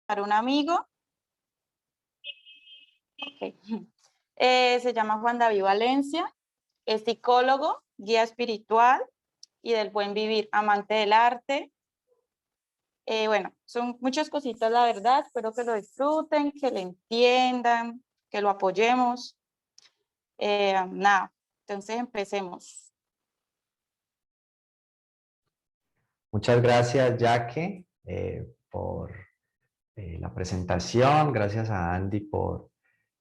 Para un amigo. Okay. Se llama Juan David Valencia, es psicólogo, guía espiritual y del buen vivir, amante del arte. Bueno, son muchas cositas, la verdad. Espero que lo disfruten, que lo entiendan, que lo apoyemos. Nada, entonces empecemos. Muchas gracias, Jaque, por la presentación. Gracias a Andy por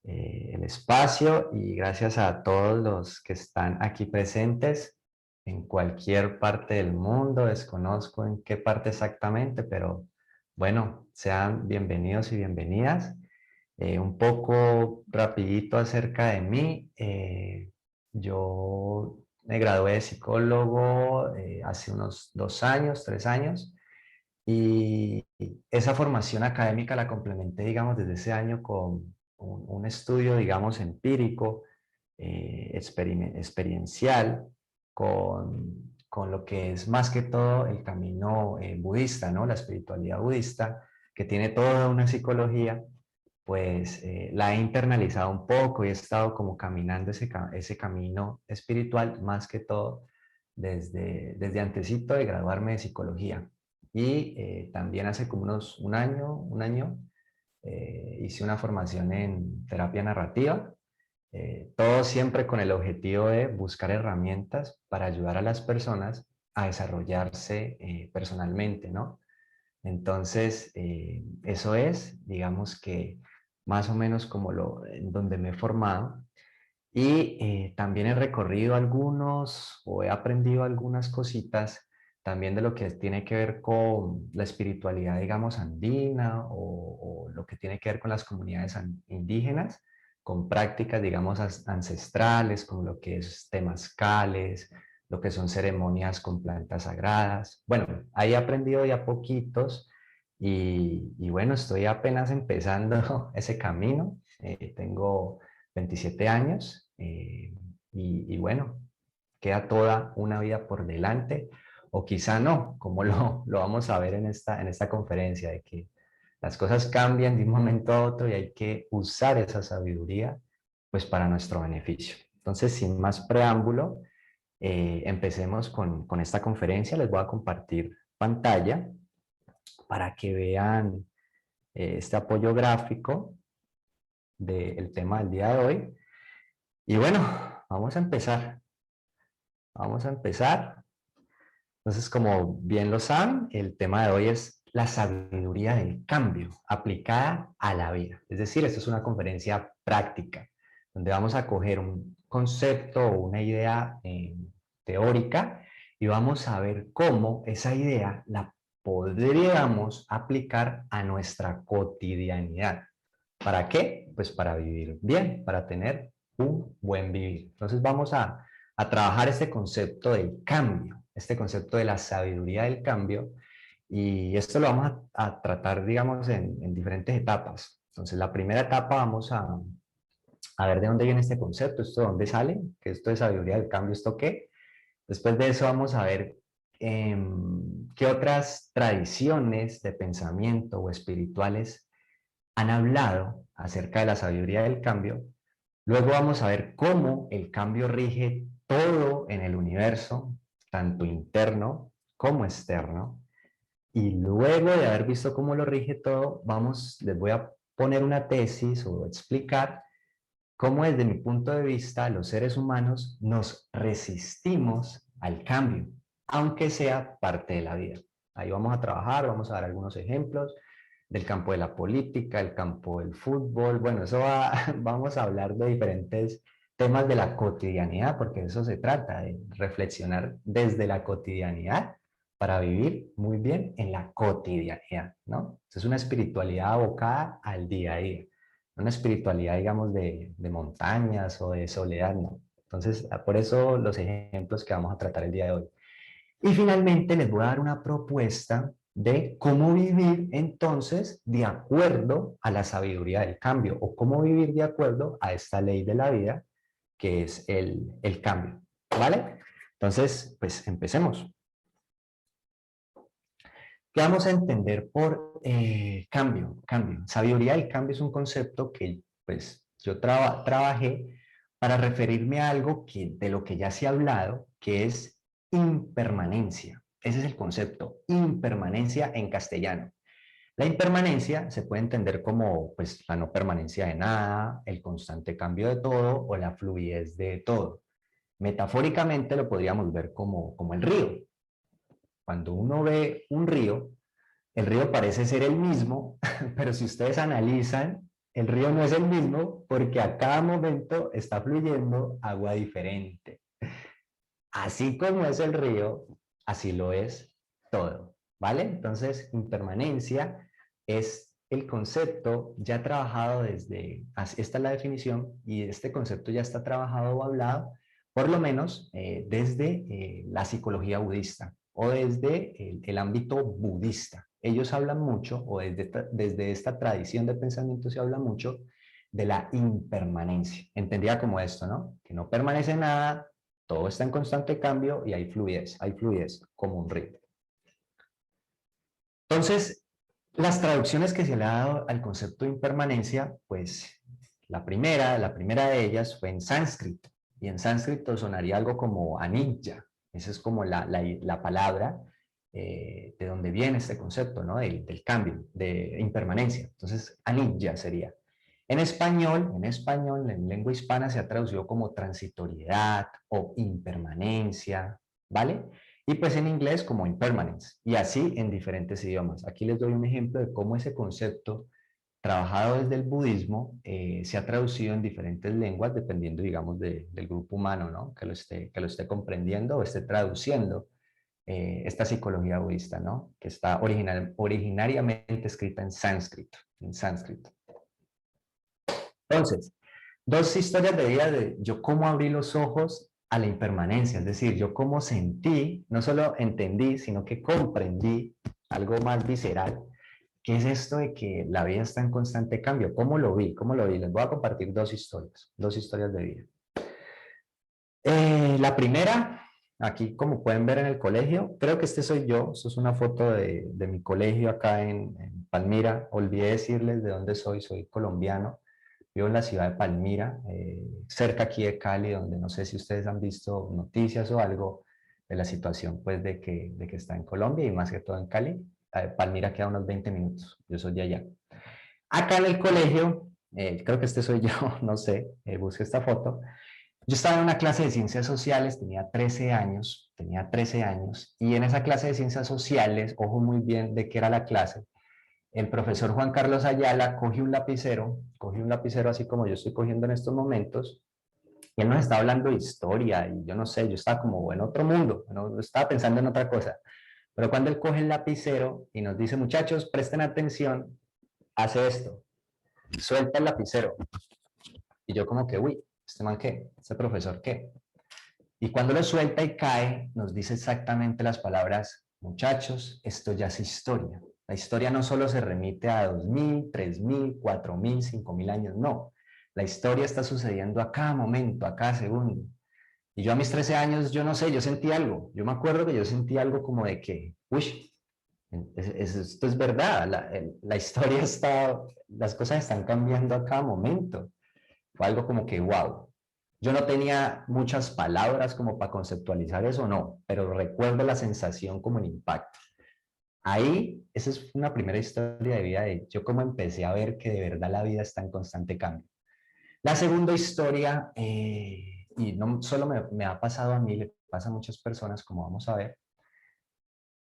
el espacio y gracias a todos los que están aquí presentes en cualquier parte del mundo. Desconozco en qué parte exactamente, pero bueno, sean bienvenidos y bienvenidas. Un poco rapidito acerca de mí. Yo me gradué de psicólogo hace unos 2 años, 3 años, y esa formación académica la complementé, digamos, desde ese año con un estudio, digamos, empírico, experiencial, con lo que es más que todo el camino budista, ¿no? La espiritualidad budista, que tiene toda una psicología. Pues la he internalizado un poco y he estado como caminando ese camino espiritual, más que todo desde antesito de graduarme de psicología. Y también hace como un año, hice una formación en terapia narrativa, todo siempre con el objetivo de buscar herramientas para ayudar a las personas a desarrollarse personalmente, ¿no? Entonces, eso es, digamos que más o menos como en donde me he formado. Y también he recorrido algunos o he aprendido algunas cositas también de lo que tiene que ver con la espiritualidad, digamos, andina o lo que tiene que ver con las comunidades indígenas, con prácticas, digamos, ancestrales, como lo que es temazcales, lo que son ceremonias con plantas sagradas. Bueno, ahí he aprendido ya poquitos y bueno, estoy apenas empezando ese camino. Tengo 27 años y bueno, queda toda una vida por delante o quizá no, como lo vamos a ver en esta conferencia, de que las cosas cambian de un momento a otro y hay que usar esa sabiduría pues para nuestro beneficio. Entonces, sin más preámbulo, empecemos con esta conferencia. Les voy a compartir pantalla para que vean este apoyo gráfico del tema del día de hoy. Y bueno, vamos a empezar. Vamos a empezar. Entonces, como bien lo saben, el tema de hoy es la sabiduría del cambio aplicada a la vida. Es decir, esto es una conferencia práctica, donde vamos a coger un concepto o una idea teórica y vamos a ver cómo esa idea la podríamos aplicar a nuestra cotidianidad. ¿Para qué? Pues para vivir bien, para tener un buen vivir. Entonces vamos a trabajar este concepto del cambio, este concepto de la sabiduría del cambio, y esto lo vamos a tratar, digamos, en diferentes etapas. Entonces, la primera etapa vamos a ver de dónde viene este concepto, esto de dónde sale, que esto de sabiduría del cambio, esto qué. Después de eso vamos a ver qué otras tradiciones de pensamiento o espirituales han hablado acerca de la sabiduría del cambio. Luego vamos a ver cómo el cambio rige todo en el universo, tanto interno como externo. Y luego de haber visto cómo lo rige todo, les voy a poner una tesis o explicar cómo desde mi punto de vista los seres humanos nos resistimos al cambio, aunque sea parte de la vida. Ahí vamos a trabajar, vamos a dar algunos ejemplos del campo de la política, el campo del fútbol. Bueno, vamos a hablar de diferentes temas de la cotidianidad, porque de eso se trata, de reflexionar desde la cotidianidad para vivir muy bien en la cotidianidad, ¿no? Es una espiritualidad abocada al día a día, una espiritualidad, digamos, de montañas o de soledad, ¿no? Entonces, por eso los ejemplos que vamos a tratar el día de hoy. Y finalmente les voy a dar una propuesta de cómo vivir entonces de acuerdo a la sabiduría del cambio o cómo vivir de acuerdo a esta ley de la vida que es el cambio, ¿vale? Entonces, pues empecemos. ¿Qué vamos a entender por cambio? Cambio. Sabiduría del cambio es un concepto que pues, yo trabajé para referirme a algo de lo que ya se ha hablado, que es impermanencia. Ese es el concepto, impermanencia en castellano. La impermanencia se puede entender como pues, la no permanencia de nada, el constante cambio de todo o la fluidez de todo. Metafóricamente lo podríamos ver como el río. Cuando uno ve un río, el río parece ser el mismo, pero si ustedes analizan, el río no es el mismo porque a cada momento está fluyendo agua diferente. Así como es el río, así lo es todo, ¿vale? Entonces, impermanencia es el concepto ya trabajado esta es la definición, y este concepto ya está trabajado o hablado, por lo menos desde la psicología budista o desde el ámbito budista. Ellos hablan mucho, o desde esta tradición de pensamiento se habla mucho de la impermanencia. Entendía como esto, ¿no? Que no permanece nada, todo está en constante cambio y hay fluidez como un río. Entonces, las traducciones que se le ha dado al concepto de impermanencia, pues la primera de ellas fue en sánscrito, y en sánscrito sonaría algo como anidya. Esa es como la palabra de donde viene este concepto, ¿no? Del cambio, de impermanencia. Entonces, anidya sería. En español, en lengua hispana se ha traducido como transitoriedad o impermanencia, ¿vale? Y pues en inglés como impermanence, y así en diferentes idiomas. Aquí les doy un ejemplo de cómo ese concepto, trabajado desde el budismo, se ha traducido en diferentes lenguas, dependiendo, digamos, del grupo humano, ¿no? Que lo esté comprendiendo o esté traduciendo esta psicología budista, ¿no? Que está originariamente escrita en sánscrito, Entonces, dos historias de vida de yo cómo abrí los ojos a la impermanencia, es decir, yo cómo sentí, no solo entendí, sino que comprendí algo más visceral, que es esto de que la vida está en constante cambio. ¿Cómo lo vi? ¿Cómo lo vi? Les voy a compartir dos historias de vida. La primera, aquí como pueden ver en el colegio, creo que este soy yo, esto es una foto de mi colegio acá en Palmira. Olvidé decirles de dónde soy colombiano. Vivo en la ciudad de Palmira, cerca aquí de Cali, donde no sé si ustedes han visto noticias o algo de la situación pues de que está en Colombia y más que todo en Cali. Palmira queda unos 20 minutos, yo soy de allá. Acá en el colegio, creo que este soy yo, no sé, busqué esta foto. Yo estaba en una clase de ciencias sociales, tenía 13 años, y en esa clase de ciencias sociales, ojo muy bien de qué era la clase, el profesor Juan Carlos Ayala cogió un lapicero así como yo estoy cogiendo en estos momentos, y él nos estaba hablando de historia, y yo no sé, yo estaba como en otro mundo, no estaba pensando en otra cosa. Pero cuando él coge el lapicero y nos dice, muchachos, presten atención, hace esto, suelta el lapicero. Y yo como que, uy, ¿este man qué? ¿Este profesor qué? Y cuando lo suelta y cae, nos dice exactamente las palabras, muchachos, esto ya es historia. La historia no solo se remite a 2000, 3000, 4000, 5000 años, no. La historia está sucediendo a cada momento, a cada segundo. Y yo a mis 13 años, yo no sé, yo sentí algo. Yo me acuerdo que yo sentí algo como de que, uy, esto es verdad, la historia está, las cosas están cambiando a cada momento. Fue algo como que, wow. Yo no tenía muchas palabras como para conceptualizar eso, no, pero recuerdo la sensación como el impacto. Ahí, esa es una primera historia de vida de yo como empecé a ver que de verdad la vida está en constante cambio. La segunda historia, y no solo me ha pasado a mí, le pasa a muchas personas, como vamos a ver,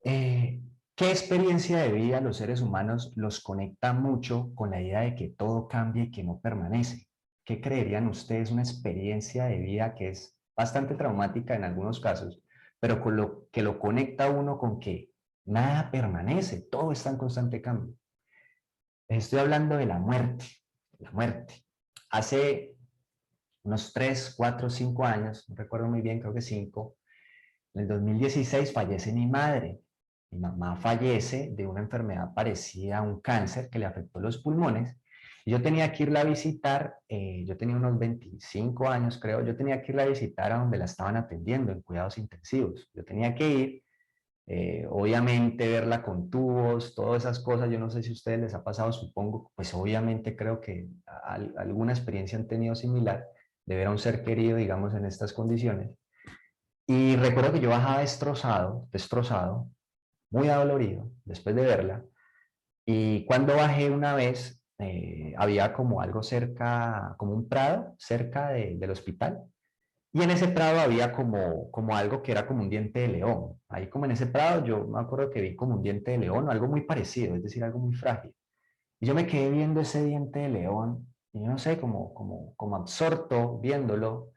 ¿qué experiencia de vida a los seres humanos los conecta mucho con la idea de que todo cambia y que no permanece? ¿Qué creerían ustedes una experiencia de vida que es bastante traumática en algunos casos, pero que lo conecta a uno con que nada permanece, todo está en constante cambio? Estoy hablando de la muerte, la muerte. Hace unos 3, 4, 5 años, no recuerdo muy bien, creo que 5, en el 2016 fallece mi madre. Mi mamá fallece de una enfermedad parecida a un cáncer que le afectó los pulmones. Y yo tenía que irla a visitar, yo tenía unos 25 años creo, yo tenía que irla a visitar a donde la estaban atendiendo en cuidados intensivos. Yo tenía que ir Obviamente verla con tubos, todas esas cosas, yo no sé si a ustedes les ha pasado, supongo, pues obviamente creo que alguna experiencia han tenido similar de ver a un ser querido, digamos, en estas condiciones. Y recuerdo que yo bajaba destrozado, muy adolorido después de verla. Y cuando bajé una vez, había como algo cerca, como un prado cerca del hospital. Y en ese prado había como algo que era como un diente de león. Ahí como en ese prado yo me acuerdo que vi como un diente de león o algo muy parecido, es decir, algo muy frágil. Y yo me quedé viendo ese diente de león y yo no sé, como absorto viéndolo.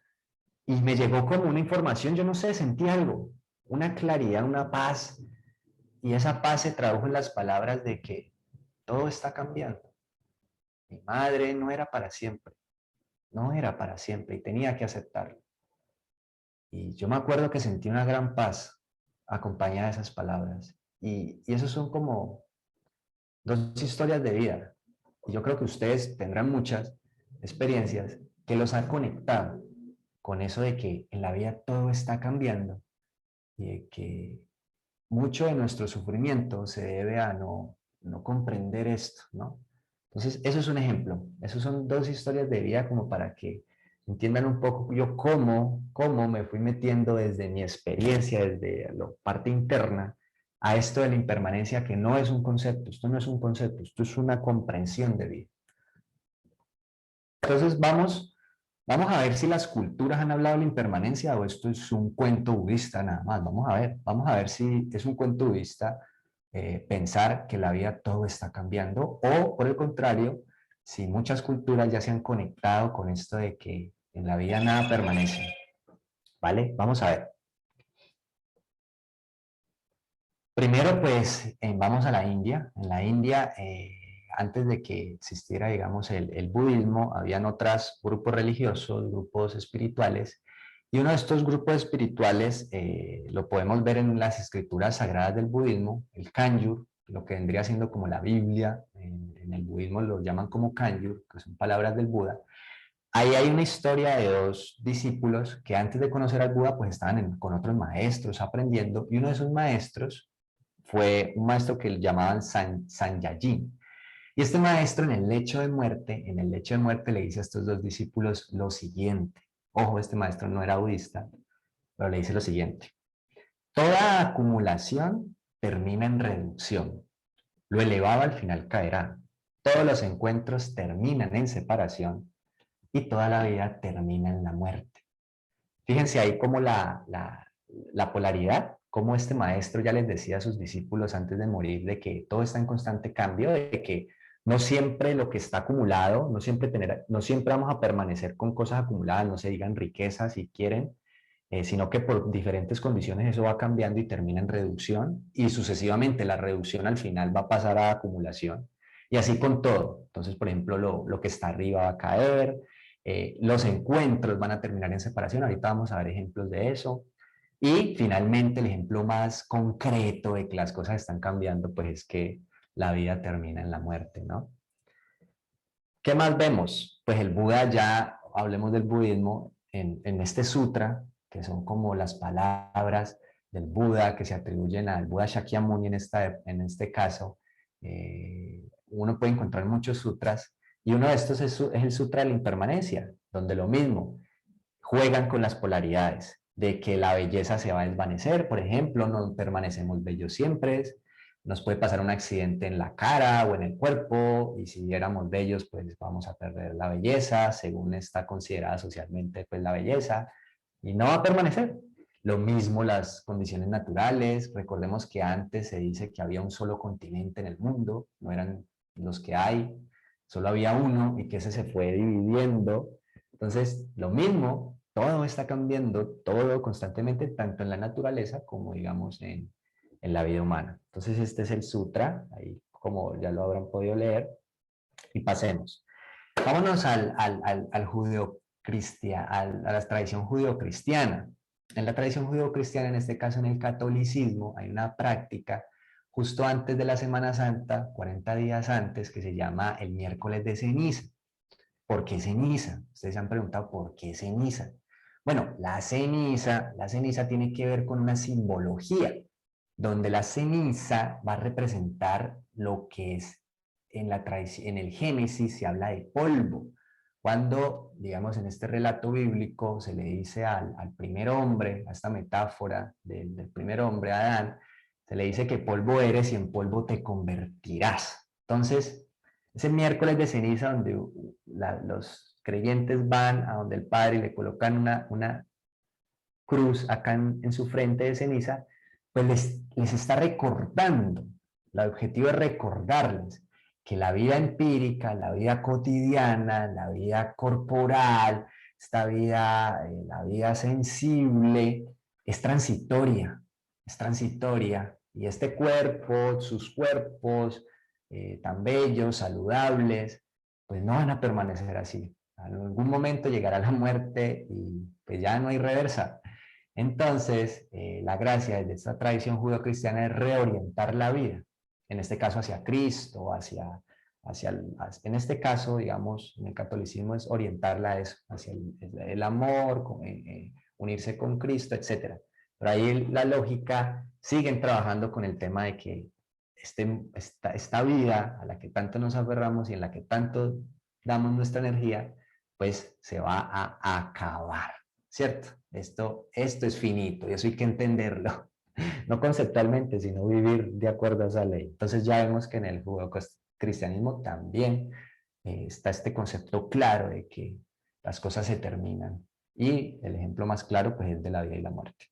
Y me llegó como una información, yo no sé, sentí algo, una claridad, una paz. Y esa paz se tradujo en las palabras de que todo está cambiando. Mi madre no era para siempre, no era para siempre y tenía que aceptarlo. Y yo me acuerdo que sentí una gran paz acompañada de esas palabras. Y esos son como dos historias de vida. Y yo creo que ustedes tendrán muchas experiencias que los han conectado con eso de que en la vida todo está cambiando y de que mucho de nuestro sufrimiento se debe a no comprender esto, ¿no? Entonces, eso es un ejemplo. Esos son dos historias de vida como para que entiendan un poco yo cómo me fui metiendo desde mi experiencia, desde la parte interna, a esto de la impermanencia, que no es un concepto, esto no es un concepto, esto es una comprensión de vida. Entonces, vamos a ver si las culturas han hablado de la impermanencia o esto es un cuento budista nada más. Vamos a ver si es un cuento budista pensar que la vida todo está cambiando o por el contrario, si muchas culturas ya se han conectado con esto de que en la vida nada permanece. ¿Vale? Vamos a ver. Primero, pues, vamos a la India. En la India, antes de que existiera, digamos, el budismo, habían otros grupos religiosos, grupos espirituales, y uno de estos grupos espirituales lo podemos ver en las escrituras sagradas del budismo, el Kanjur, lo que vendría siendo como la Biblia, en el budismo lo llaman como Kanjur, que son palabras del Buda. Ahí hay una historia de dos discípulos que antes de conocer al Buda, pues estaban con otros maestros aprendiendo, y uno de esos maestros fue un maestro que llamaban Sanyayin. Y este maestro en el lecho de muerte le dice a estos dos discípulos lo siguiente. Ojo, este maestro no era budista, pero le dice lo siguiente. Toda acumulación termina en reducción. Lo elevado al final caerá. Todos los encuentros terminan en separación y toda la vida termina en la muerte. Fíjense ahí como la polaridad, como este maestro ya les decía a sus discípulos antes de morir de que todo está en constante cambio, de que no siempre lo que está acumulado, no siempre vamos a permanecer con cosas acumuladas, no se digan riquezas si quieren, sino que por diferentes condiciones eso va cambiando y termina en reducción y sucesivamente la reducción al final va a pasar a acumulación y así con todo. Entonces, por ejemplo, lo que está arriba va a caer, los encuentros van a terminar en separación, ahorita vamos a ver ejemplos de eso. Y finalmente el ejemplo más concreto de que las cosas están cambiando, pues es que la vida termina en la muerte, ¿no? ¿Qué más vemos? Pues el Buda ya, hablemos del budismo, en este sutra, que son como las palabras del Buda que se atribuyen al Buda Shakyamuni en este caso, uno puede encontrar muchos sutras, y uno de estos es el Sutra de la Impermanencia, donde lo mismo, juegan con las polaridades, de que la belleza se va a desvanecer, por ejemplo, no permanecemos bellos siempre, nos puede pasar un accidente en la cara o en el cuerpo, y si éramos bellos, pues vamos a perder la belleza, según está considerada socialmente, pues la belleza, y no va a permanecer. Lo mismo las condiciones naturales, recordemos que antes se dice que había un solo continente en el mundo, no eran los que hay, solo había uno y que ese se fue dividiendo. Entonces, lo mismo, todo está cambiando, todo constantemente, tanto en la naturaleza como, digamos, en la vida humana. Entonces, este es el sutra, ahí como ya lo habrán podido leer, y pasemos. Vámonos al a la tradición judeocristiana. En la tradición judeocristiana, en este caso en el catolicismo, hay una práctica justo antes de la Semana Santa, 40 días antes, que se llama el miércoles de ceniza. ¿Por qué ceniza? Ustedes se han preguntado por qué ceniza. Bueno, la ceniza tiene que ver con una simbología. donde la ceniza va a representar lo que es en el Génesis se habla de polvo. Cuando, digamos, en este relato bíblico se le dice al primer hombre, a esta metáfora del primer hombre, Adán, se le dice que polvo eres y en polvo te convertirás. Entonces, ese miércoles de ceniza donde los creyentes van a donde el Padre y le colocan una cruz acá en su frente de ceniza, pues les está recordando. El objetivo es recordarles que la vida empírica, la vida cotidiana, la vida corporal, esta vida, la vida sensible, es transitoria, y este cuerpo, sus cuerpos, tan bellos, saludables, pues no van a permanecer así. En algún momento llegará la muerte y pues ya no hay reversa. Entonces, la gracia de esta tradición judeocristiana es reorientar la vida, en este caso hacia Cristo, en este caso, digamos, en el catolicismo es orientarla a eso, hacia el amor, unirse con Cristo, etc. Pero ahí la lógica siguen trabajando con el tema de que esta vida a la que tanto nos aferramos y en la que tanto damos nuestra energía, pues se va a acabar. ¿Cierto? Esto es finito y eso hay que entenderlo, no conceptualmente, sino vivir de acuerdo a esa ley. Entonces ya vemos que en el judeocristianismo también está este concepto claro de que las cosas se terminan. Y el ejemplo más claro pues, es de la vida y la muerte.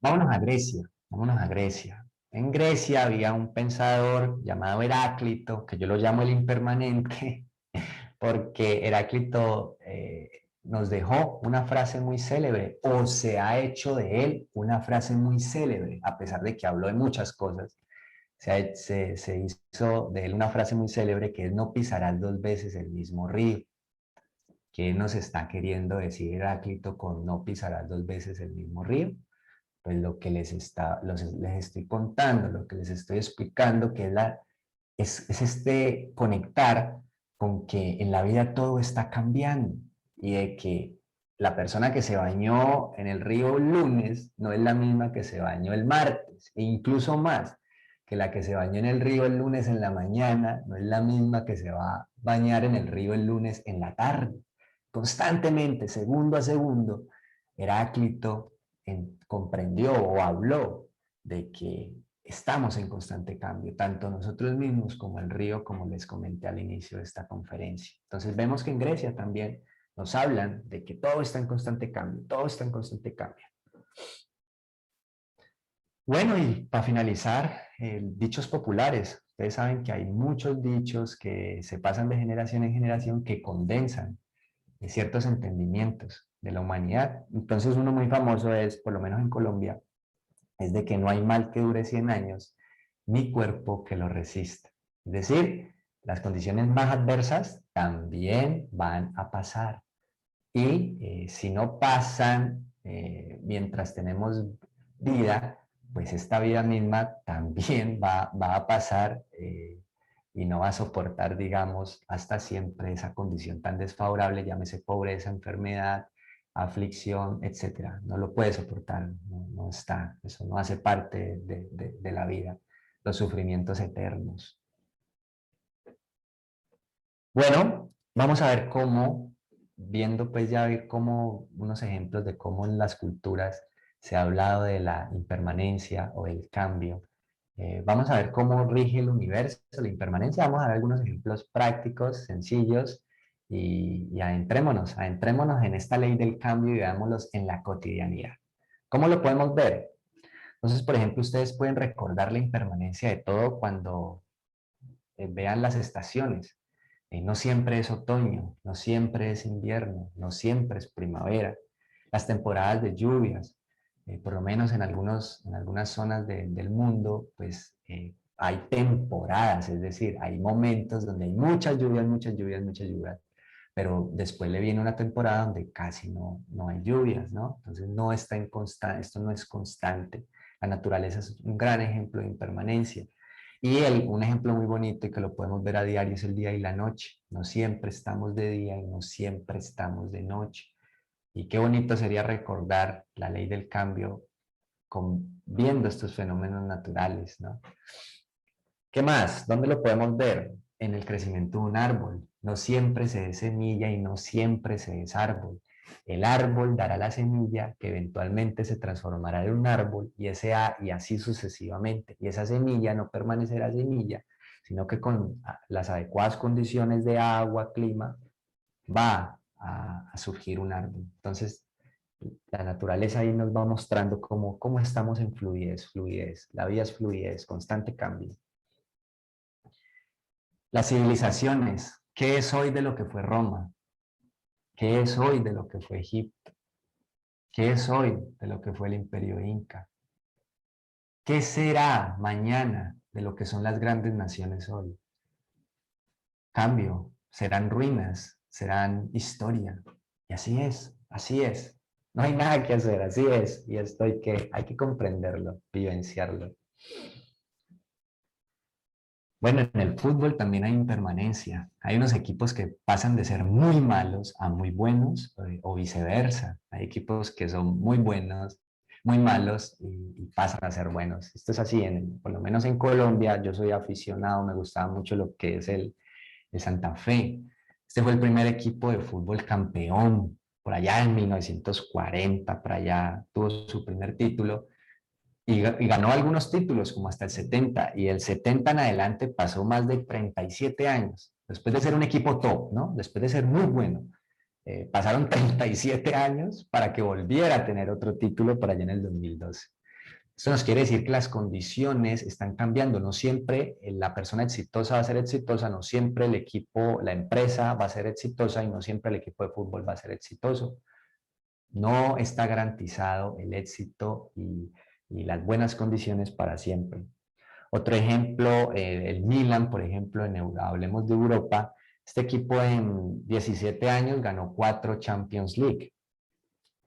Vámonos a Grecia, vámonos a Grecia. En Grecia había un pensador llamado Heráclito, que yo lo llamo el impermanente, porque Heráclito nos dejó una frase muy célebre, o se ha hecho de él una frase muy célebre, a pesar de que habló de muchas cosas. Se hizo de él una frase muy célebre que es: no pisarás dos veces el mismo río. ¿Qué nos está queriendo decir Heráclito con no pisarás dos veces el mismo río? Pues lo que les estoy contando, lo que les estoy explicando, que es este conectar con que en la vida todo está cambiando y de que la persona que se bañó en el río el lunes no es la misma que se bañó el martes, e incluso más, que la que se bañó en el río el lunes en la mañana no es la misma que se va a bañar en el río el lunes en la tarde. Constantemente, segundo a segundo, Heráclito comprendió o habló de que estamos en constante cambio, tanto nosotros mismos como el río, como les comenté al inicio de esta conferencia. Entonces vemos que en Grecia también nos hablan de que todo está en constante cambio, todo está en constante cambio. Bueno, y para finalizar, dichos populares. Ustedes saben que hay muchos dichos que se pasan de generación en generación que condensan ciertos entendimientos de la humanidad. Entonces uno muy famoso es, por lo menos en Colombia, es de que no hay mal que dure 100 años, ni cuerpo que lo resista. Es decir, las condiciones más adversas también van a pasar. Y si no pasan mientras tenemos vida, pues esta vida misma también va a pasar y no va a soportar, digamos, hasta siempre esa condición tan desfavorable, llámese pobreza, enfermedad, aflicción, etcétera. No lo puede soportar, no está, eso no hace parte de la vida, los sufrimientos eternos. Bueno, vamos a ver cómo, viendo pues ya ver cómo unos ejemplos de cómo en las culturas se ha hablado de la impermanencia o el cambio. Vamos a ver cómo rige el universo, la impermanencia. Vamos a ver algunos ejemplos prácticos, sencillos, y adentrémonos en esta ley del cambio y veámoslos en la cotidianidad. ¿Cómo lo podemos ver? Entonces, por ejemplo, ustedes pueden recordar la impermanencia de todo cuando vean las estaciones. No siempre es otoño, no siempre es invierno, no siempre es primavera. Las temporadas de lluvias, por lo menos en algunas zonas del mundo, pues hay temporadas, es decir, hay momentos donde hay muchas lluvias, muchas lluvias, muchas lluvias, pero después le viene una temporada donde casi no hay lluvias, ¿no? Entonces no está esto no es constante. La naturaleza es un gran ejemplo de impermanencia. Y un ejemplo muy bonito y que lo podemos ver a diario es el día y la noche. No siempre estamos de día y no siempre estamos de noche. Y qué bonito sería recordar la ley del cambio viendo estos fenómenos naturales, ¿no? ¿Qué más? ¿Dónde lo podemos ver? En el crecimiento de un árbol. No siempre se es semilla y no siempre se es árbol. El árbol dará la semilla que eventualmente se transformará en un árbol y así sucesivamente. Y esa semilla no permanecerá semilla, sino que con las adecuadas condiciones de agua, clima, va a surgir un árbol. Entonces, la naturaleza ahí nos va mostrando cómo estamos en fluidez, fluidez. La vida es fluidez, constante cambio. Las civilizaciones, ¿qué es hoy de lo que fue Roma? ¿Qué es hoy de lo que fue Egipto? ¿Qué es hoy de lo que fue el Imperio Inca? ¿Qué será mañana de lo que son las grandes naciones hoy? Cambio, serán ruinas, serán historia. Y así es, así es. No hay nada que hacer, así es. Y esto hay que comprenderlo, vivenciarlo. Bueno, en el fútbol también hay impermanencia. Hay unos equipos que pasan de ser muy malos a muy buenos o viceversa. Hay equipos que son muy buenos, muy malos y pasan a ser buenos. Esto es así, por lo menos en Colombia. Yo soy aficionado, me gustaba mucho lo que es el Santa Fe. Este fue el primer equipo de fútbol campeón por allá en 1940, por allá tuvo su primer título y ganó algunos títulos, como hasta el 70, y el 70 en adelante pasó más de 37 años, después de ser un equipo top, ¿no? Después de ser muy bueno. Pasaron 37 años para que volviera a tener otro título por allá en el 2012. Esto nos quiere decir que las condiciones están cambiando. No siempre la persona exitosa va a ser exitosa, no siempre el equipo, la empresa va a ser exitosa y no siempre el equipo de fútbol va a ser exitoso. No está garantizado el éxito y las buenas condiciones para siempre. Otro ejemplo, el Milan, por ejemplo, hablemos de Europa, este equipo en 17 años ganó 4 Champions League.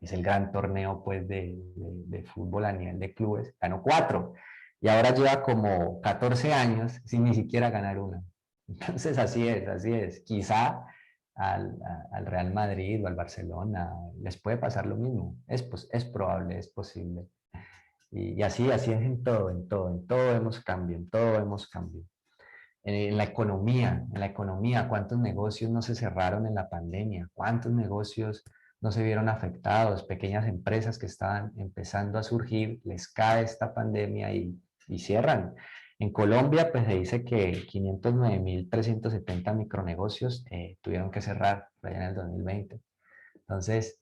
Es el gran torneo pues, de fútbol a nivel de clubes. Ganó 4 y ahora lleva como 14 años sin ni siquiera ganar una. Entonces así es, así es. Quizá al Real Madrid o al Barcelona les puede pasar lo mismo. Es probable, es posible. Y así es en todo vemos cambio, en todo vemos cambio. En la economía, ¿cuántos negocios no se cerraron en la pandemia? ¿Cuántos negocios no se vieron afectados? Pequeñas empresas que estaban empezando a surgir, les cae esta pandemia y cierran. En Colombia, pues se dice que 509.370 micronegocios tuvieron que cerrar allá en el 2020. Entonces,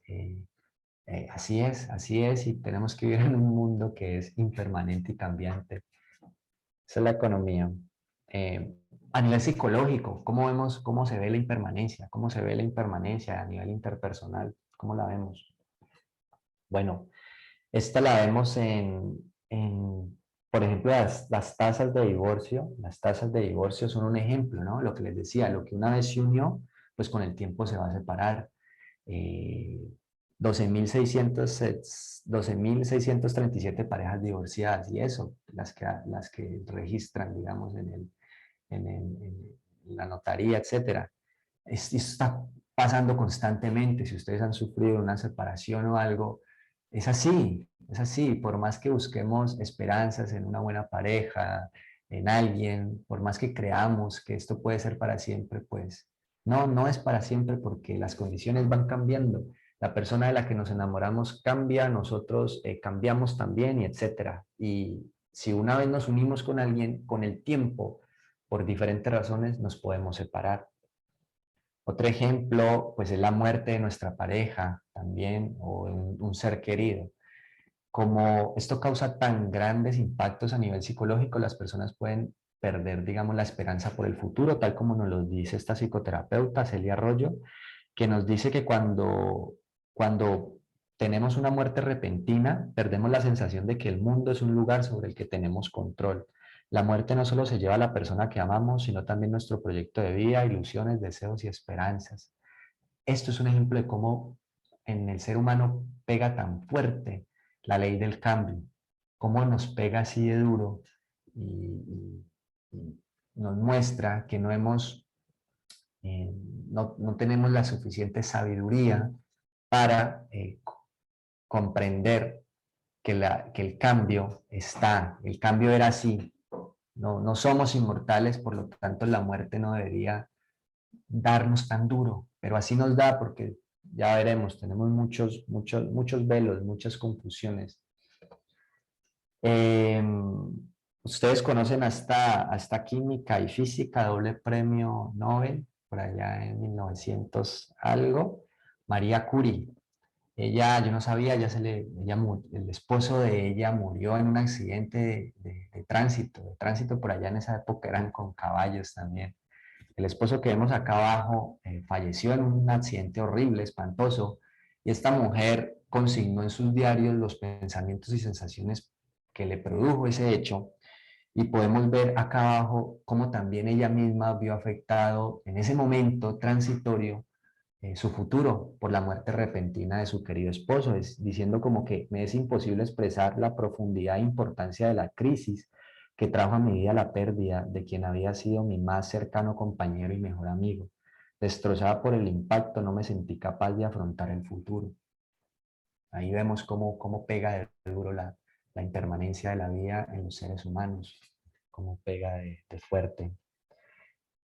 así es, y tenemos que vivir en un mundo que es impermanente y cambiante. Esa es la economía. Eh, a nivel psicológico, ¿cómo vemos cómo se ve la impermanencia? ¿Cómo se ve la impermanencia a nivel interpersonal? ¿Cómo la vemos? Bueno, esta la vemos por ejemplo, las tasas de divorcio. Las tasas de divorcio son un ejemplo, ¿no? Lo que les decía, lo que una vez se unió, pues con el tiempo se va a separar. 12.637 parejas divorciadas y eso, las que registran, digamos, en la notaría, etcétera. Esto está pasando constantemente. Si ustedes han sufrido una separación o algo, es así. Por más que busquemos esperanzas en una buena pareja, en alguien, por más que creamos que esto puede ser para siempre, pues no es para siempre porque las condiciones van cambiando. La persona de la que nos enamoramos cambia, nosotros cambiamos también y etcétera. Y si una vez nos unimos con alguien, con el tiempo, por diferentes razones, nos podemos separar. Otro ejemplo, pues es la muerte de nuestra pareja también o un ser querido. Como esto causa tan grandes impactos a nivel psicológico, las personas pueden perder, digamos, la esperanza por el futuro, tal como nos lo dice esta psicoterapeuta, Celia Arroyo, que nos dice que cuando tenemos una muerte repentina, perdemos la sensación de que el mundo es un lugar sobre el que tenemos control. La muerte no solo se lleva a la persona que amamos, sino también nuestro proyecto de vida, ilusiones, deseos y esperanzas. Esto es un ejemplo de cómo en el ser humano pega tan fuerte la ley del cambio, cómo nos pega así de duro y nos muestra que no tenemos la suficiente sabiduría para comprender que el cambio está, el cambio era así. No, no somos inmortales, por lo tanto la muerte no debería darnos tan duro, pero así nos da porque ya veremos, tenemos muchos velos, muchas confusiones. Eh, Ustedes conocen hasta química y física, doble premio Nobel, por allá en 1900 algo, María Curie. Ella, yo no sabía, el esposo de ella murió en un accidente de tránsito por allá en esa época eran con caballos también. El esposo que vemos acá abajo falleció en un accidente horrible, espantoso, y esta mujer consignó en sus diarios los pensamientos y sensaciones que le produjo ese hecho, y podemos ver acá abajo cómo también ella misma vio afectado en ese momento transitorio su futuro por la muerte repentina de su querido esposo, diciendo como que me es imposible expresar la profundidad e importancia de la crisis que trajo a mi vida la pérdida de quien había sido mi más cercano compañero y mejor amigo. Destrozada por el impacto, no me sentí capaz de afrontar el futuro. Ahí vemos cómo pega de duro la impermanencia de la vida en los seres humanos, cómo pega de fuerte.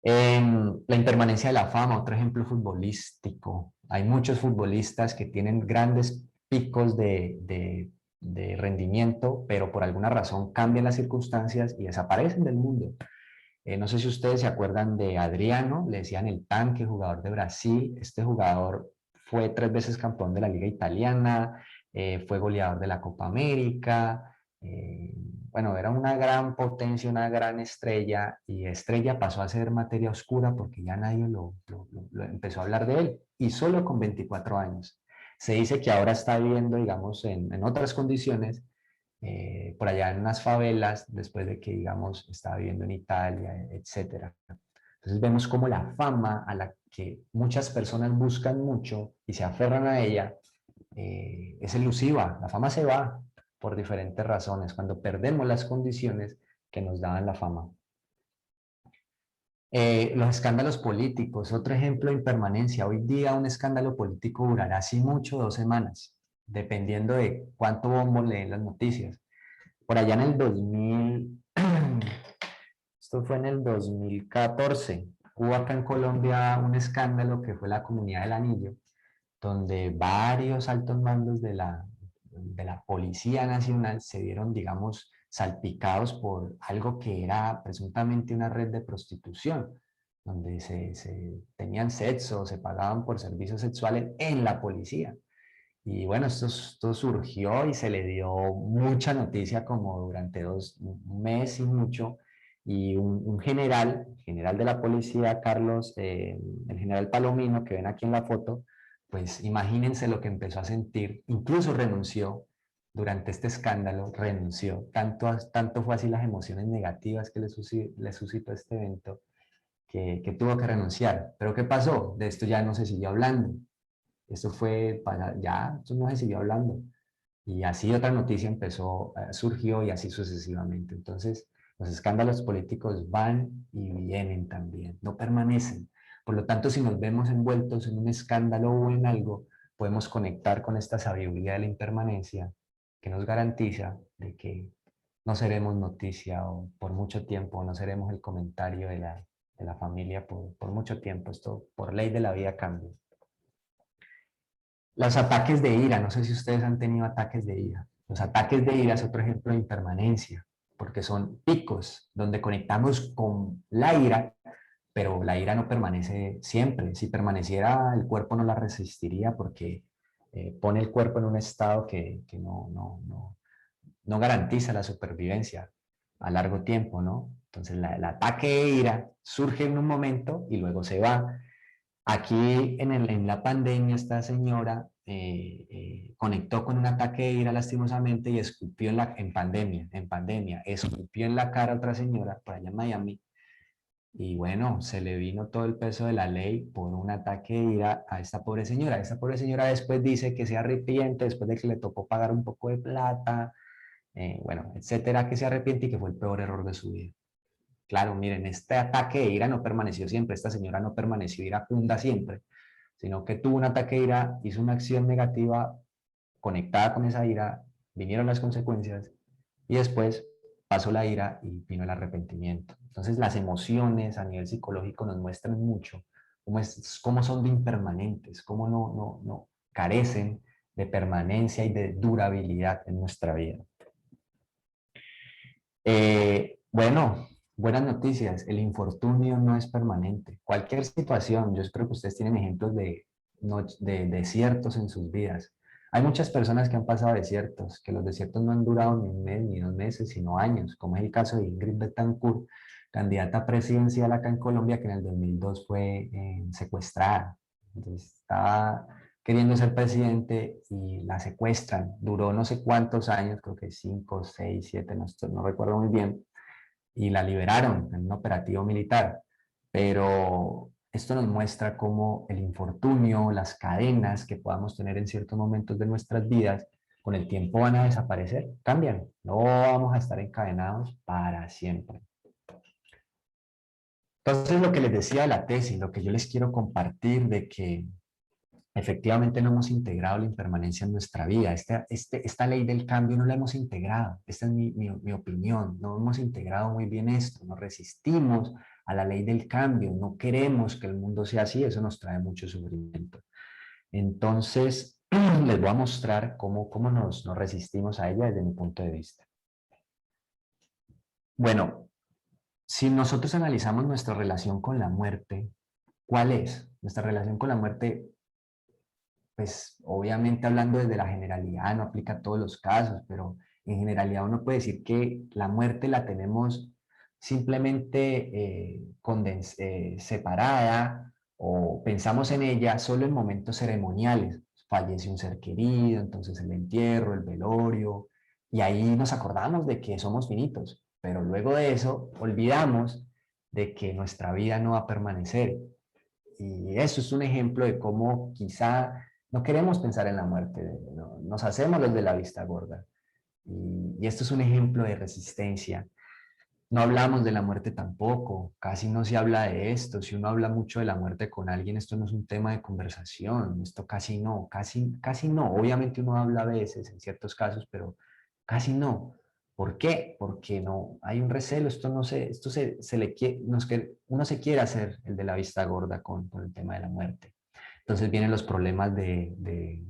La impermanencia de la fama, otro ejemplo futbolístico. Hay muchos futbolistas que tienen grandes picos de rendimiento, pero por alguna razón cambian las circunstancias y desaparecen del mundo. No sé si ustedes se acuerdan de Adriano, le decían el tanque, jugador de Brasil. Este jugador fue 3 veces campeón de la Liga Italiana, fue goleador de la Copa América. Bueno, era una gran potencia, una gran estrella, y estrella pasó a ser materia oscura porque ya nadie lo empezó a hablar de él, y solo con 24 años. Se dice que ahora está viviendo, digamos, en otras condiciones, por allá en unas favelas, después de que, digamos, estaba viviendo en Italia, etcétera. Entonces vemos cómo la fama a la que muchas personas buscan mucho y se aferran a ella es elusiva. La fama se va por diferentes razones, cuando perdemos las condiciones que nos daban la fama. Los escándalos políticos, otro ejemplo de impermanencia. Hoy día un escándalo político durará así mucho 2 semanas, dependiendo de cuánto bombo leen las noticias. Por allá en el 2000, esto fue en el 2014, hubo acá en Colombia un escándalo que fue la Comunidad del Anillo, donde varios altos mandos de la Policía Nacional se vieron, digamos, salpicados por algo que era presuntamente una red de prostitución, donde se tenían sexo, se pagaban por servicios sexuales en la policía. Y bueno, esto surgió y se le dio mucha noticia como durante un mes y mucho, y un general de la policía, Carlos, el general Palomino, que ven aquí en la foto, pues imagínense lo que empezó a sentir, incluso renunció durante este escándalo, renunció, tanto fue así las emociones negativas que le suscitó este evento, que tuvo que renunciar. ¿Pero qué pasó? De esto ya no se siguió hablando. Esto fue para, ya, esto no se siguió hablando. Y así otra noticia surgió, y así sucesivamente. Entonces, los escándalos políticos van y vienen también, no permanecen. Por lo tanto, si nos vemos envueltos en un escándalo o en algo, podemos conectar con esta sabiduría de la impermanencia que nos garantiza de que no seremos noticia o por mucho tiempo, no seremos el comentario de la familia por mucho tiempo. Esto por ley de la vida cambia. Los ataques de ira, no sé si ustedes han tenido ataques de ira. Los ataques de ira es otro ejemplo de impermanencia, porque son picos donde conectamos con la ira, pero la ira no permanece siempre. Si permaneciera, el cuerpo no la resistiría porque pone el cuerpo en un estado que no garantiza la supervivencia a largo tiempo, ¿no? Entonces, el ataque de ira surge en un momento y luego se va. Aquí en la pandemia esta señora conectó con un ataque de ira lastimosamente y escupió en pandemia, escupió en la cara a otra señora por allá en Miami, y bueno, se le vino todo el peso de la ley por un ataque de ira a esta pobre señora. Esta pobre señora después dice que se arrepiente, después de que le tocó pagar un poco de plata, bueno, etcétera, que se arrepiente y que fue el peor error de su vida. Claro, miren, este ataque de ira no permaneció siempre, esta señora no permaneció iracunda siempre, sino que tuvo un ataque de ira, hizo una acción negativa conectada con esa ira vinieron las consecuencias y después pasó la ira y vino el arrepentimiento. Entonces las emociones a nivel psicológico nos muestran mucho cómo son de impermanentes, cómo no carecen de permanencia y de durabilidad en nuestra vida. Bueno, buenas noticias, el infortunio no es permanente. Cualquier situación, yo espero que ustedes tienen ejemplos de desiertos en sus vidas. Hay muchas personas que han pasado desiertos, que los desiertos no han durado ni un mes, ni 2 meses, sino años, como es el caso de Ingrid Betancourt, candidata presidencial acá en Colombia, que en el 2002 fue secuestrada. Entonces, estaba queriendo ser presidente y la secuestran. Duró no sé cuántos años, creo que 5, 6, 7, no recuerdo muy bien, y la liberaron en un operativo militar. Pero esto nos muestra cómo el infortunio, las cadenas que podamos tener en ciertos momentos de nuestras vidas, con el tiempo van a desaparecer, cambian. No vamos a estar encadenados para siempre. Entonces, lo que les decía de la tesis, lo que yo les quiero compartir de que efectivamente no hemos integrado la impermanencia en nuestra vida. Esta ley del cambio no la hemos integrado. Esta es mi opinión. No hemos integrado muy bien esto. Nos resistimos a la ley del cambio. No queremos que el mundo sea así. Eso nos trae mucho sufrimiento. Entonces, les voy a mostrar cómo nos resistimos a ella desde mi punto de vista. Bueno, si nosotros analizamos nuestra relación con la muerte, ¿cuál es? Nuestra relación con la muerte, pues obviamente hablando desde la generalidad, no aplica a todos los casos, pero en generalidad uno puede decir que la muerte la tenemos simplemente separada o pensamos en ella solo en momentos ceremoniales. Fallece un ser querido, entonces el entierro, el velorio, y ahí nos acordamos de que somos finitos, pero luego de eso olvidamos de que nuestra vida no va a permanecer. Y eso es un ejemplo de cómo quizá no queremos pensar en la muerte, nos hacemos los de la vista gorda. Y esto es un ejemplo de resistencia. No hablamos de la muerte tampoco, casi no se habla de esto. Si uno habla mucho de la muerte con alguien, esto no es un tema de conversación, esto casi no. Obviamente uno habla a veces, en ciertos casos, pero casi no. ¿Por qué? Porque no, hay un recelo, uno se quiere hacer el de la vista gorda con el tema de la muerte. Entonces vienen los problemas de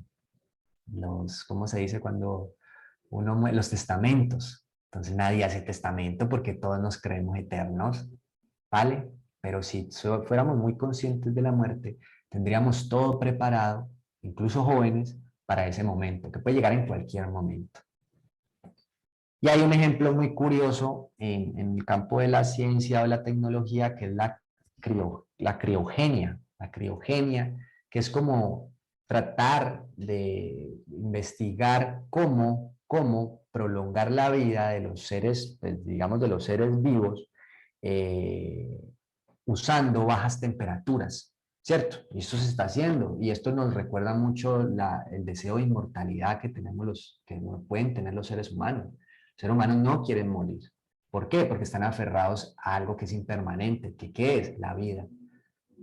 los, ¿cómo se dice? Cuando uno muere, los testamentos. Entonces nadie hace testamento porque todos nos creemos eternos, ¿vale? Pero si fuéramos muy conscientes de la muerte, tendríamos todo preparado, incluso jóvenes, para ese momento, que puede llegar en cualquier momento. Y hay un ejemplo muy curioso en el campo de la ciencia o de la tecnología, que es la criogenia. La criogenia, que es como tratar de investigar cómo prolongar la vida de los seres, pues, digamos, de los seres vivos, eh, usando bajas temperaturas, ¿cierto? Y esto se está haciendo, y esto nos recuerda mucho el deseo de inmortalidad que que pueden tener los seres humanos. Los seres humanos no quieren morir. ¿Por qué? Porque están aferrados a algo que es impermanente, que ¿qué es? La vida.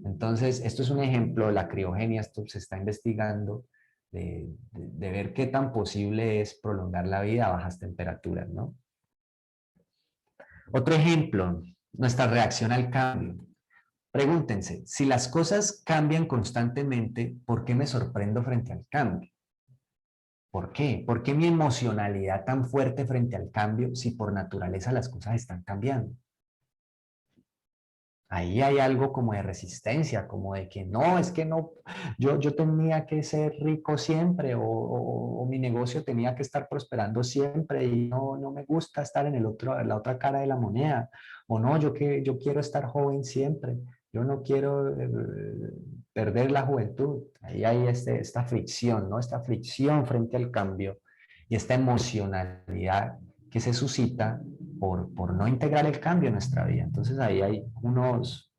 Entonces, esto es un ejemplo, la criogenia, esto se está investigando de ver qué tan posible es prolongar la vida a bajas temperaturas, ¿no? Otro ejemplo, nuestra reacción al cambio. Pregúntense, si las cosas cambian constantemente, ¿por qué me sorprendo frente al cambio? ¿Por qué? ¿Por qué mi emocionalidad tan fuerte frente al cambio si por naturaleza las cosas están cambiando? Ahí hay algo como de resistencia, como de que no, es que no, yo tenía que ser rico siempre o mi negocio tenía que estar prosperando siempre y no me gusta estar en la otra cara de la moneda. O no, yo quiero estar joven siempre, yo no quiero perder la juventud. Ahí hay esta fricción, ¿no? Esta fricción frente al cambio y esta emocionalidad que se suscita por no integrar el cambio en nuestra vida. Entonces ahí hay unos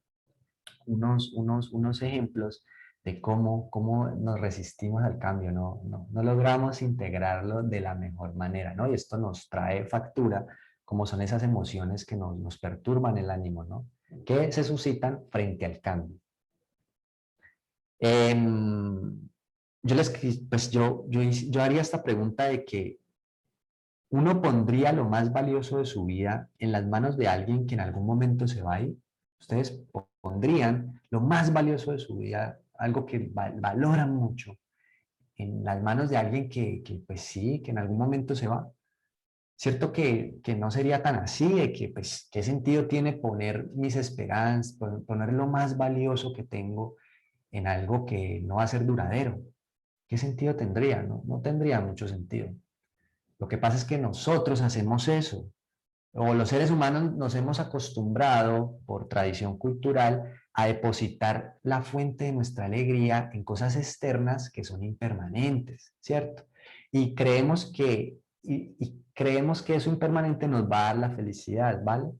ejemplos de cómo nos resistimos al cambio, no logramos integrarlo de la mejor manera, ¿no? Y esto nos trae factura, como son esas emociones que nos perturban el ánimo, ¿no? Que se suscitan frente al cambio. Yo haría esta pregunta de que ¿Uno pondría lo más valioso de su vida en las manos de alguien que en algún momento se va a ir? ¿Ustedes pondrían lo más valioso de su vida, algo que valoran mucho, en las manos de alguien que pues sí, que en algún momento se va? Cierto que no sería tan así, de que pues qué sentido tiene poner mis esperanzas, poner lo más valioso que tengo en algo que no va a ser duradero. ¿Qué sentido tendría? No, no tendría mucho sentido. Lo que pasa es que nosotros hacemos eso, o los seres humanos nos hemos acostumbrado por tradición cultural a depositar la fuente de nuestra alegría en cosas externas que son impermanentes, ¿cierto? Y creemos que eso impermanente nos va a dar la felicidad, ¿vale?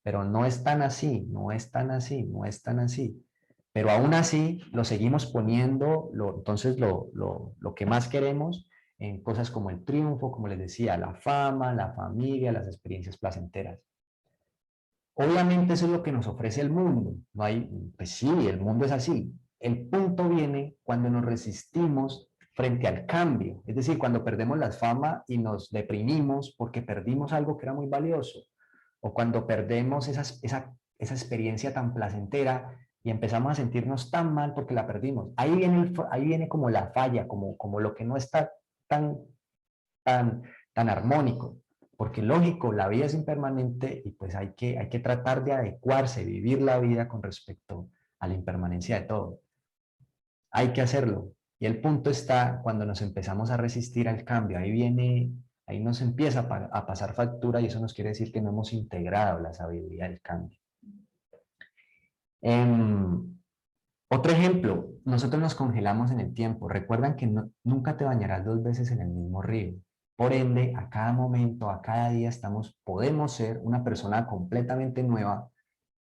Pero no es tan así, no es tan así, no es tan así. Pero aún así lo seguimos poniendo, entonces lo que más queremos en cosas como el triunfo, como les decía, la fama, la familia, las experiencias placenteras. Obviamente eso es lo que nos ofrece el mundo. No hay, pues sí, el mundo es así. El punto viene cuando nos resistimos frente al cambio. Es decir, cuando perdemos la fama y nos deprimimos porque perdimos algo que era muy valioso. O cuando perdemos esa experiencia tan placentera y empezamos a sentirnos tan mal porque la perdimos. Ahí viene como la falla, como lo que no está tan, tan armónico. Porque lógico, la vida es impermanente y pues hay que tratar de adecuarse, vivir la vida con respecto a la impermanencia de todo. Hay que hacerlo. Y el punto está cuando nos empezamos a resistir al cambio. Ahí nos empieza a pasar factura y eso nos quiere decir que no hemos integrado la sabiduría del cambio. Otro ejemplo, nosotros nos congelamos en el tiempo. Recuerdan que nunca te bañarás 2 veces en el mismo río. Por ende, a cada momento, a cada día podemos ser una persona completamente nueva,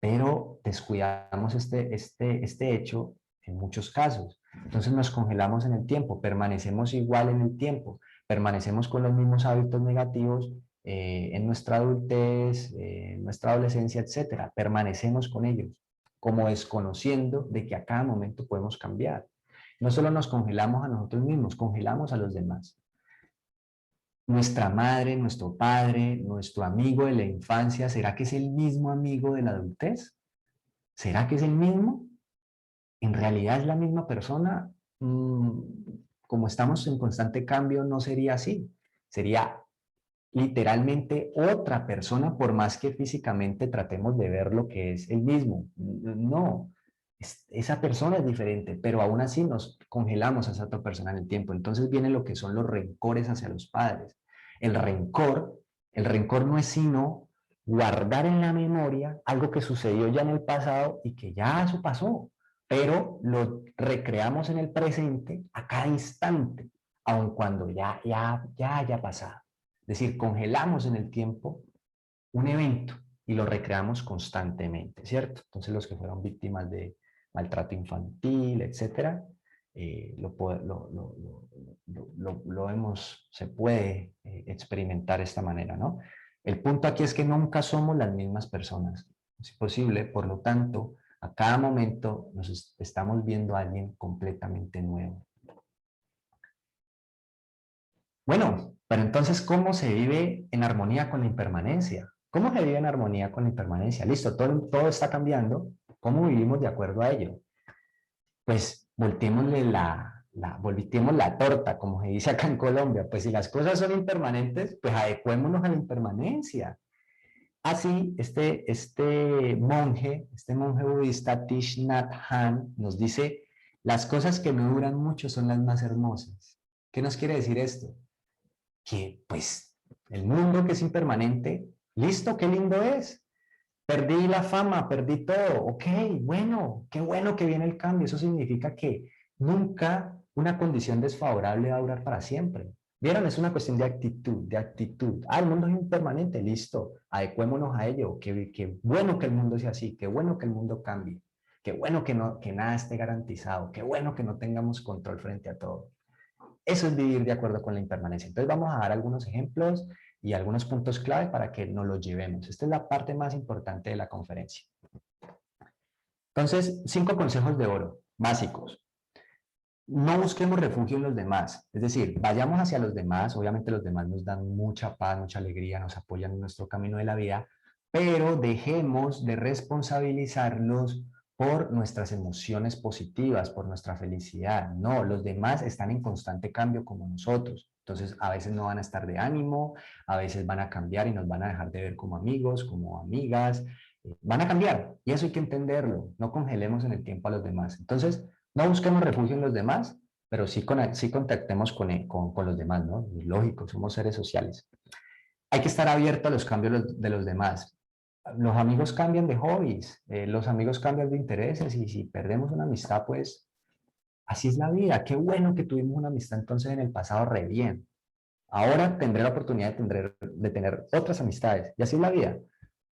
pero descuidamos este hecho en muchos casos. Entonces nos congelamos en el tiempo, permanecemos igual en el tiempo, permanecemos con los mismos hábitos negativos en nuestra adultez, en nuestra adolescencia, etcétera. Permanecemos con ellos, como desconociendo de que a cada momento podemos cambiar. No solo nos congelamos a nosotros mismos, congelamos a los demás. Nuestra madre, nuestro padre, nuestro amigo de la infancia, ¿será que es el mismo amigo de la adultez? ¿Será que es el mismo? ¿En realidad es la misma persona? Como estamos en constante cambio, no sería así. Sería literalmente otra persona, por más que físicamente tratemos de ver lo que es el mismo. No, esa persona es diferente, pero aún así nos congelamos a esa otra persona en el tiempo. Entonces viene lo que son los rencores hacia los padres. El rencor, el rencor no es sino guardar en la memoria algo que sucedió ya en el pasado y que ya eso pasó, pero lo recreamos en el presente a cada instante, aun cuando ya haya pasado. Es decir, congelamos en el tiempo un evento y lo recreamos constantemente, ¿cierto? Entonces los que fueron víctimas de maltrato infantil, etcétera, se puede experimentar de esta manera, ¿no? El punto aquí es que nunca somos las mismas personas. Es posible, por lo tanto, a cada momento nos estamos viendo a alguien completamente nuevo. Bueno, pero entonces, ¿cómo se vive en armonía con la impermanencia? ¿Cómo se vive en armonía con la impermanencia? Listo, todo está cambiando. ¿Cómo vivimos de acuerdo a ello? Pues volteémosle volteemos la torta, como se dice acá en Colombia. Pues si las cosas son impermanentes, pues adecuémonos a la impermanencia. Así, este monje budista, Thich Nhat Hanh, nos dice, las cosas que no duran mucho son las más hermosas. ¿Qué nos quiere decir esto? Que pues el mundo que es impermanente, listo, qué lindo es. Perdí la fama, perdí todo, ok, bueno, qué bueno que viene el cambio. Eso significa que nunca una condición desfavorable va a durar para siempre. ¿Vieron? Es una cuestión de actitud, de actitud. Ah, el mundo es impermanente, listo, adecuémonos a ello. Qué bueno que el mundo sea así, qué bueno que el mundo cambie, qué bueno que nada esté garantizado, qué bueno que no tengamos control frente a todo. Eso es vivir de acuerdo con la impermanencia. Entonces vamos a dar algunos ejemplos y algunos puntos clave para que nos los llevemos. Esta es la parte más importante de la conferencia. Entonces, 5 consejos de oro básicos. no busquemos refugio en los demás, es decir, vayamos hacia los demás, obviamente los demás nos dan mucha paz, mucha alegría, nos apoyan en nuestro camino de la vida, pero dejemos de responsabilizarlos por nuestras emociones positivas, por nuestra felicidad. No, los demás están en constante cambio como nosotros. Entonces, a veces no van a estar de ánimo, a veces van a cambiar y nos van a dejar de ver como amigos, como amigas. Van a cambiar y eso hay que entenderlo. No congelemos en el tiempo a los demás. Entonces, no busquemos refugio en los demás, pero sí contactemos con los demás, ¿no? Es lógico, somos seres sociales. Hay que estar abierto a los cambios de los demás. Los amigos cambian de hobbies, los amigos cambian de intereses y si perdemos una amistad, pues así es la vida. Qué bueno que tuvimos una amistad entonces en el pasado re bien. Ahora tendré la oportunidad de tener otras amistades y así es la vida.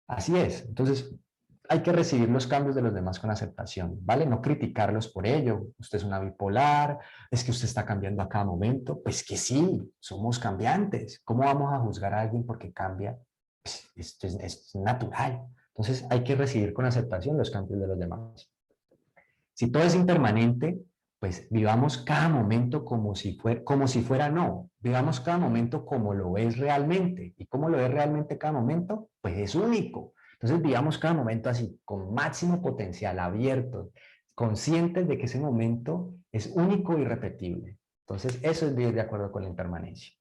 Así es. Entonces, hay que recibir los cambios de los demás con aceptación, ¿vale? No criticarlos por ello. Usted es una bipolar, es que usted está cambiando a cada momento. Pues que sí, somos cambiantes. ¿Cómo vamos a juzgar a alguien porque cambia? Pues esto es natural. Entonces, hay que recibir con aceptación los cambios de los demás. Si todo es impermanente, pues vivamos cada momento como si fuera no. Vivamos cada momento como lo es realmente. ¿Y cómo lo es realmente cada momento? Pues es único. Entonces vivamos cada momento así, con máximo potencial, abierto, conscientes de que ese momento es único y irrepetible. Entonces eso es vivir de acuerdo con la impermanencia.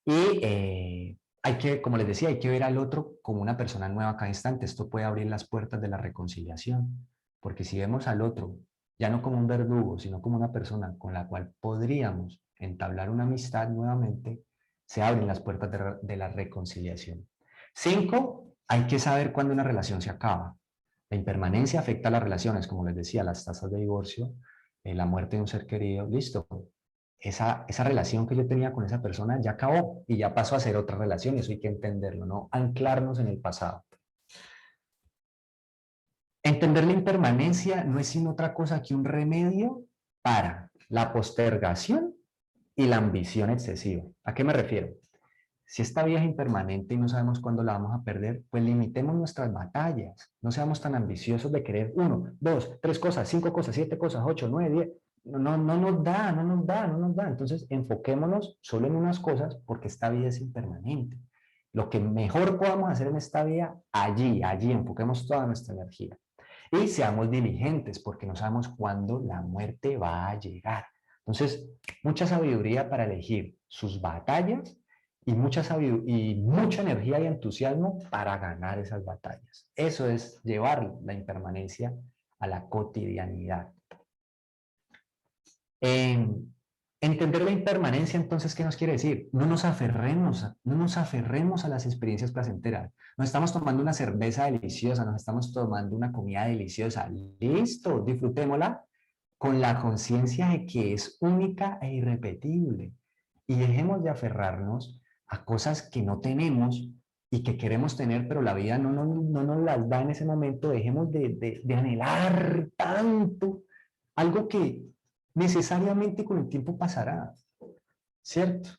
Y hay que, como les decía, hay que ver al otro como una persona nueva cada instante. Esto puede abrir las puertas de la reconciliación, porque si vemos al otro ya no como un verdugo, sino como una persona con la cual podríamos entablar una amistad nuevamente, se abren las puertas de la reconciliación. 5, hay que saber cuándo una relación se acaba. La impermanencia afecta a las relaciones, como les decía, las tasas de divorcio, la muerte de un ser querido, listo. Esa relación que yo tenía con esa persona ya acabó y ya pasó a ser otra relación, eso hay que entenderlo, ¿no? Anclarnos en el pasado. Entender la impermanencia no es sino otra cosa que un remedio para la postergación y la ambición excesiva. ¿A qué me refiero? Si esta vida es impermanente y no sabemos cuándo la vamos a perder, pues limitemos nuestras batallas. No seamos tan ambiciosos de querer 1, 2, 3 cosas, 5 cosas, 7 cosas, 8, 9, 10. No nos da, no nos da, no nos da. Entonces, enfoquémonos solo en unas cosas porque esta vida es impermanente. Lo que mejor podamos hacer en esta vida, allí, enfoquemos toda nuestra energía. Y seamos diligentes porque no sabemos cuándo la muerte va a llegar. Entonces, mucha sabiduría para elegir sus batallas y mucha energía y entusiasmo para ganar esas batallas. Eso es llevar la impermanencia a la cotidianidad. Entender la impermanencia, entonces, ¿qué nos quiere decir? No nos aferremos a las experiencias placenteras. Nos estamos tomando una cerveza deliciosa, nos estamos tomando una comida deliciosa. Listo, disfrutémosla con la conciencia de que es única e irrepetible. Y dejemos de aferrarnos a cosas que no tenemos y que queremos tener, pero la vida no nos las da en ese momento. Dejemos de anhelar tanto algo que necesariamente con el tiempo pasará, ¿cierto?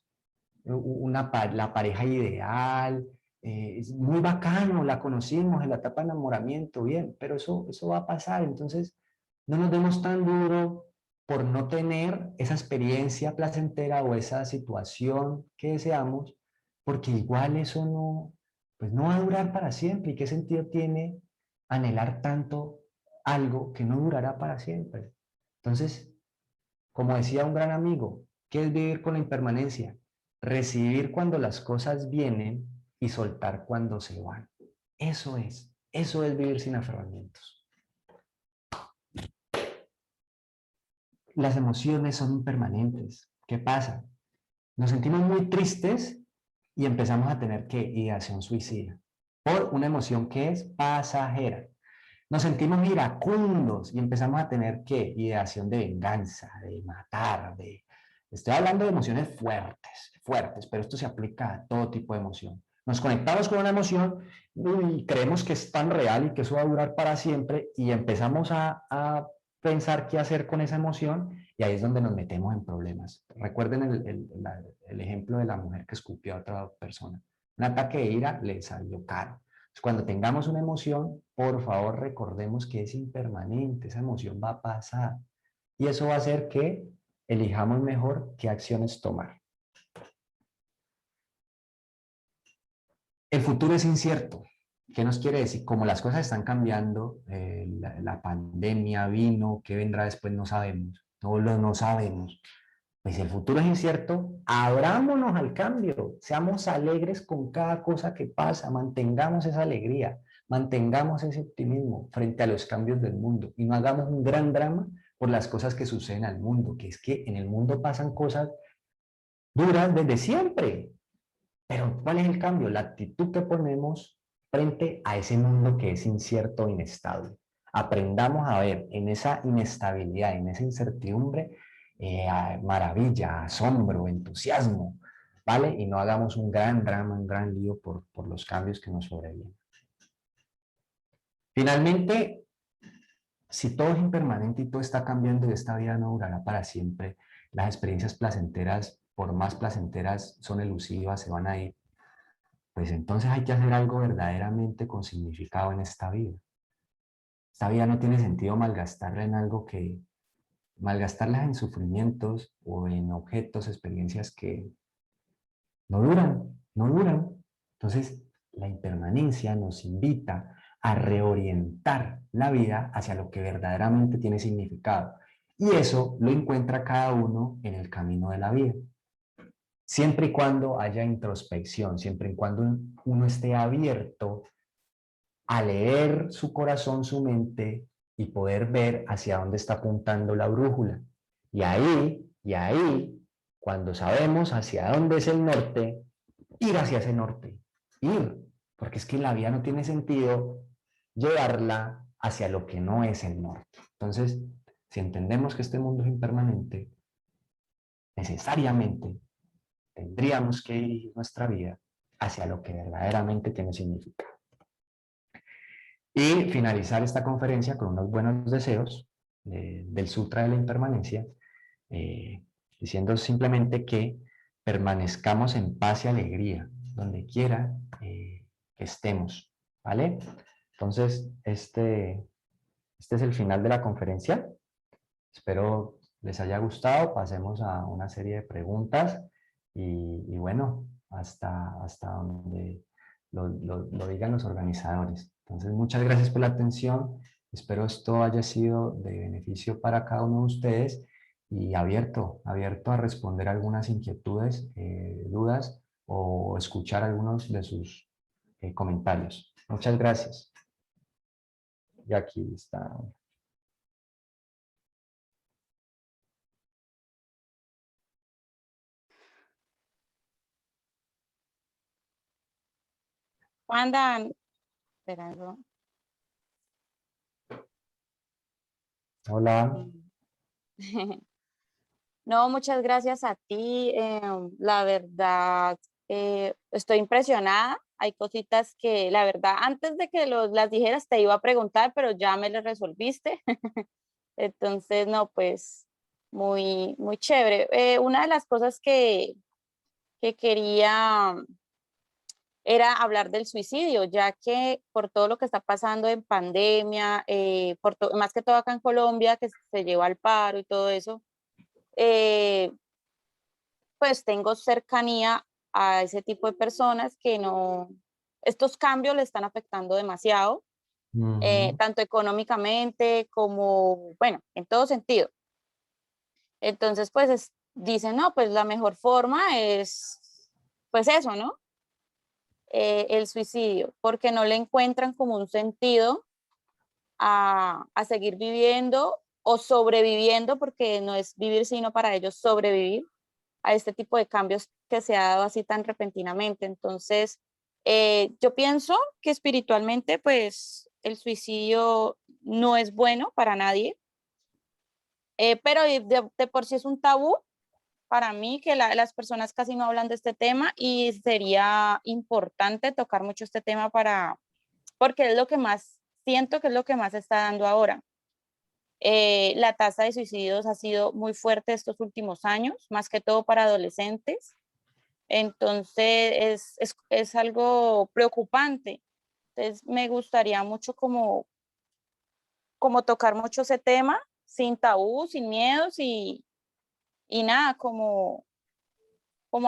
La pareja ideal, es muy bacano, la conocimos en la etapa de enamoramiento, bien, pero eso va a pasar, entonces no nos demos tan duro por no tener esa experiencia placentera o esa situación que deseamos, porque igual eso pues no va a durar para siempre. ¿Y qué sentido tiene anhelar tanto algo que no durará para siempre? Entonces, como decía un gran amigo, ¿qué es vivir con la impermanencia? Recibir cuando las cosas vienen y soltar cuando se van. Eso es vivir sin aferramientos. Las emociones son impermanentes. ¿Qué pasa? Nos sentimos muy tristes y empezamos a tener ¿qué? Ideación suicida por una emoción que es pasajera. Nos sentimos iracundos y empezamos a tener ¿qué? Ideación de venganza, de matar, de... Estoy hablando de emociones fuertes, pero esto se aplica a todo tipo de emoción. Nos conectamos con una emoción y creemos que es tan real y que eso va a durar para siempre y empezamos a pensar qué hacer con esa emoción y ahí es donde nos metemos en problemas. Recuerden el ejemplo de la mujer que escupió a otra persona. Un ataque de ira le salió caro. Cuando tengamos una emoción, por favor recordemos que es impermanente, esa emoción va a pasar. Y eso va a hacer que elijamos mejor qué acciones tomar. El futuro es incierto. ¿Qué nos quiere decir? Como las cosas están cambiando, la pandemia vino, ¿qué vendrá después? No sabemos. No sabemos. Pues el futuro es incierto, abrámonos al cambio, seamos alegres con cada cosa que pasa, mantengamos esa alegría, mantengamos ese optimismo frente a los cambios del mundo y no hagamos un gran drama por las cosas que suceden al mundo, que es que en el mundo pasan cosas duras desde siempre. Pero ¿cuál es el cambio? La actitud que ponemos frente a ese mundo que es incierto e inestable. Aprendamos a ver en esa inestabilidad, en esa incertidumbre, maravilla, asombro, entusiasmo, ¿vale? Y no hagamos un gran drama, un gran lío por los cambios que nos sobrevienen. Finalmente, si todo es impermanente y todo está cambiando y esta vida no durará para siempre, las experiencias placenteras, por más placenteras, son elusivas, se van a ir, pues entonces hay que hacer algo verdaderamente con significado en esta vida. Esta vida no tiene sentido malgastarla en algo que, malgastarlas en sufrimientos o en objetos, experiencias que no duran. Entonces, la impermanencia nos invita a reorientar la vida hacia lo que verdaderamente tiene significado. Y eso lo encuentra cada uno en el camino de la vida. Siempre y cuando haya introspección, siempre y cuando uno esté abierto a leer su corazón, su mente y poder ver hacia dónde está apuntando la brújula. Y ahí, cuando sabemos hacia dónde es el norte, ir hacia ese norte, ir, porque es que la vida no tiene sentido llevarla hacia lo que no es el norte. Entonces, si entendemos que este mundo es impermanente, necesariamente tendríamos que dirigir nuestra vida hacia lo que verdaderamente tiene significado. Y finalizar esta conferencia con unos buenos deseos del Sutra de la Impermanencia, diciendo simplemente que permanezcamos en paz y alegría, donde quiera que estemos, ¿vale? Entonces, este es el final de la conferencia. Espero les haya gustado. Pasemos a una serie de preguntas y bueno, hasta donde lo digan los organizadores. Entonces, muchas gracias por la atención. Espero esto haya sido de beneficio para cada uno de ustedes y abierto a responder algunas inquietudes, dudas o escuchar algunos de sus comentarios. Muchas gracias. Y aquí está. Wanda, espera, ¿no? Hola. No, muchas gracias a ti. La verdad, estoy impresionada. Hay cositas que, la verdad, antes de que las dijeras te iba a preguntar, pero ya me las resolviste. Entonces, no, pues, muy, muy chévere. Una de las cosas que quería era hablar del suicidio, ya que por todo lo que está pasando en pandemia, más que todo acá en Colombia, que se lleva al paro y todo eso, eh, pues tengo cercanía a ese tipo de personas que no, estos cambios le están afectando demasiado, Ujú. tanto económicamente como, bueno, en todo sentido. Entonces, pues dicen, no, pues la mejor forma es, pues eso, ¿no? El suicidio, porque no le encuentran como un sentido a seguir viviendo o sobreviviendo, porque no es vivir, sino para ellos sobrevivir a este tipo de cambios que se ha dado así tan repentinamente. Entonces, yo pienso que espiritualmente, pues el suicidio no es bueno para nadie, pero de por sí es un tabú para mí que las personas casi no hablan de este tema y sería importante tocar mucho este tema porque es lo que más siento que es lo que más se está dando ahora. La tasa de suicidios ha sido muy fuerte estos últimos años, más que todo para adolescentes. Entonces es algo preocupante. Entonces me gustaría mucho como tocar mucho ese tema sin tabú, sin miedos y nada, como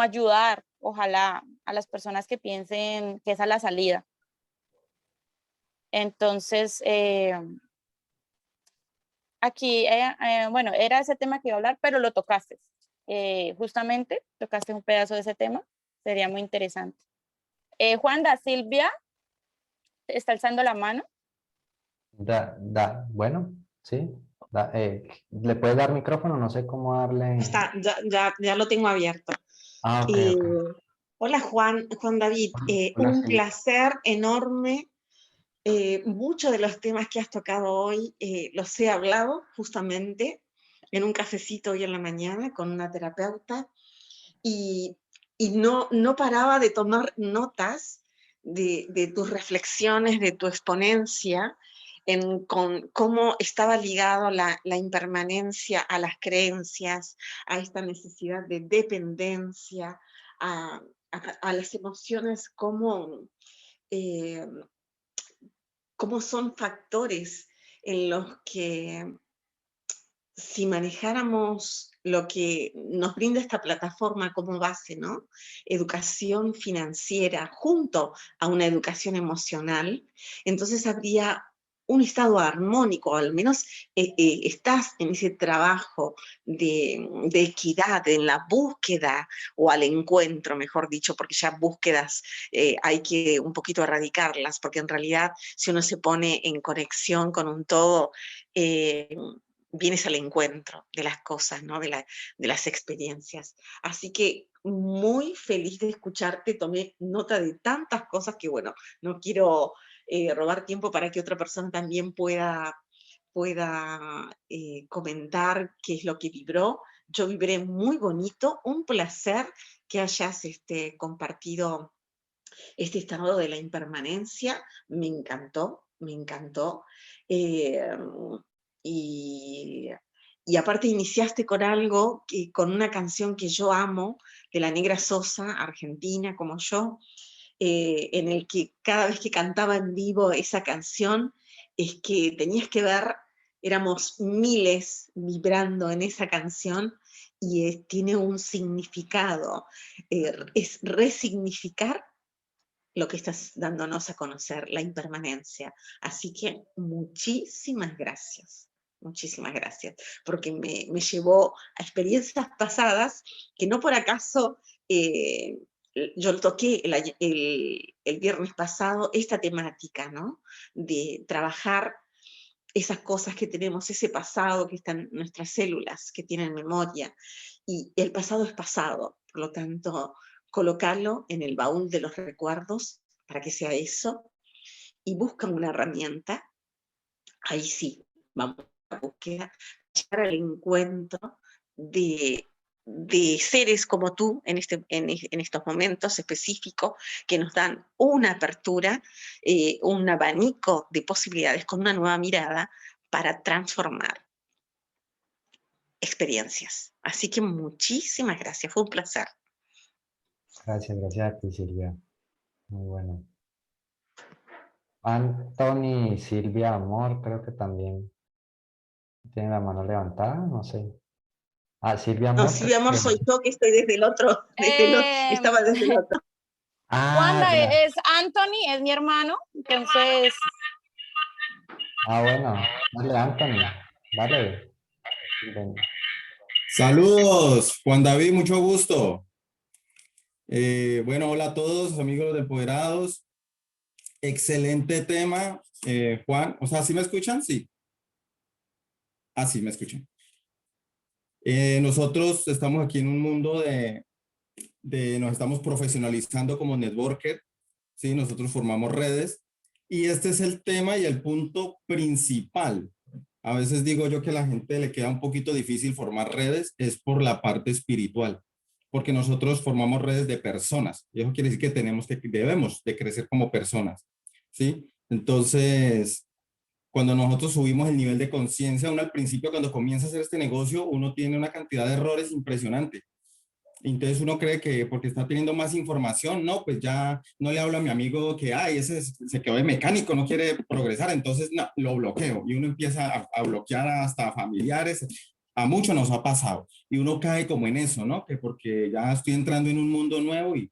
ayudar, ojalá, a las personas que piensen que esa es la salida. Entonces, aquí, bueno, era ese tema que iba a hablar, pero lo tocaste. Justamente tocaste un pedazo de ese tema, sería muy interesante. Juanda, Silvia, está alzando la mano. Bueno, sí. ¿Le puedes dar micrófono? No sé cómo darle. Está, ya lo tengo abierto. Ah, ok, ok. Hola Juan David, Hola, un sí. placer enorme. Muchos de los temas que has tocado hoy los he hablado justamente en un cafecito hoy en la mañana con una terapeuta y no paraba de tomar notas de tus reflexiones, de tu exponencia, con cómo estaba ligado la impermanencia a las creencias, a esta necesidad de dependencia, a las emociones como cómo son factores en los que si manejáramos lo que nos brinda esta plataforma como base, ¿no? Educación financiera junto a una educación emocional, entonces habría un estado armónico, al menos estás en ese trabajo de equidad, en la búsqueda o al encuentro, mejor dicho, porque ya búsquedas hay que un poquito erradicarlas, porque en realidad si uno se pone en conexión con un todo, vienes al encuentro de las cosas, ¿no? de las experiencias. Así que muy feliz de escucharte, tomé nota de tantas cosas que, bueno, no quiero robar tiempo para que otra persona también pueda comentar qué es lo que vibró. Yo vibré muy bonito, un placer que hayas compartido este estado de la impermanencia, me encantó, me encantó. Y, y aparte iniciaste con algo, con una canción que yo amo, de la Negra Sosa, argentina como yo, en el que cada vez que cantaba en vivo esa canción, es que tenías que ver, éramos miles vibrando en esa canción y tiene un significado, es resignificar lo que estás dándonos a conocer, la impermanencia. Así que muchísimas gracias, porque me llevó a experiencias pasadas que no por acaso yo lo toqué el viernes pasado, esta temática, ¿no? De trabajar esas cosas que tenemos, ese pasado que está en nuestras células, que tienen memoria, y el pasado es pasado, por lo tanto, colócalo en el baúl de los recuerdos para que sea eso, y busca una herramienta, ahí sí, vamos a la búsqueda, llegar al encuentro de seres como tú en estos momentos específicos que nos dan una apertura, un abanico de posibilidades con una nueva mirada para transformar experiencias. Así que muchísimas gracias, fue un placer. Gracias a ti, Silvia. Muy bueno. Anthony y Silvia Amor, creo que también tienen la mano levantada, no sé. Ah, Silvia No, Amor. Silvia Amor soy yo que estoy desde el otro, estaba desde el otro. Ah, Juanda ya. es Anthony, es mi hermano, entonces... Ah, bueno. Dale, Anthony. Dale. Ven. Saludos, Juan David, mucho gusto. Bueno, hola a todos, amigos de Empoderados. Excelente tema, Juan. O sea, ¿sí me escuchan? Sí. Ah, sí, me escuchan. Nosotros estamos aquí en un mundo nos estamos profesionalizando como networker, ¿sí? Nosotros formamos redes y este es el tema y el punto principal. A veces digo yo que a la gente le queda un poquito difícil formar redes, es por la parte espiritual, porque nosotros formamos redes de personas y eso quiere decir que debemos de crecer como personas, ¿sí? Entonces, cuando nosotros subimos el nivel de conciencia, uno al principio cuando comienza a hacer este negocio, uno tiene una cantidad de errores impresionante. Entonces uno cree que porque está teniendo más información, no, pues ya no le hablo a mi amigo que, ay, ese se quedó de mecánico, no quiere progresar, entonces no, lo bloqueo. Y uno empieza a bloquear hasta familiares. A muchos nos ha pasado y uno cae como en eso, ¿no? Que porque ya estoy entrando en un mundo nuevo y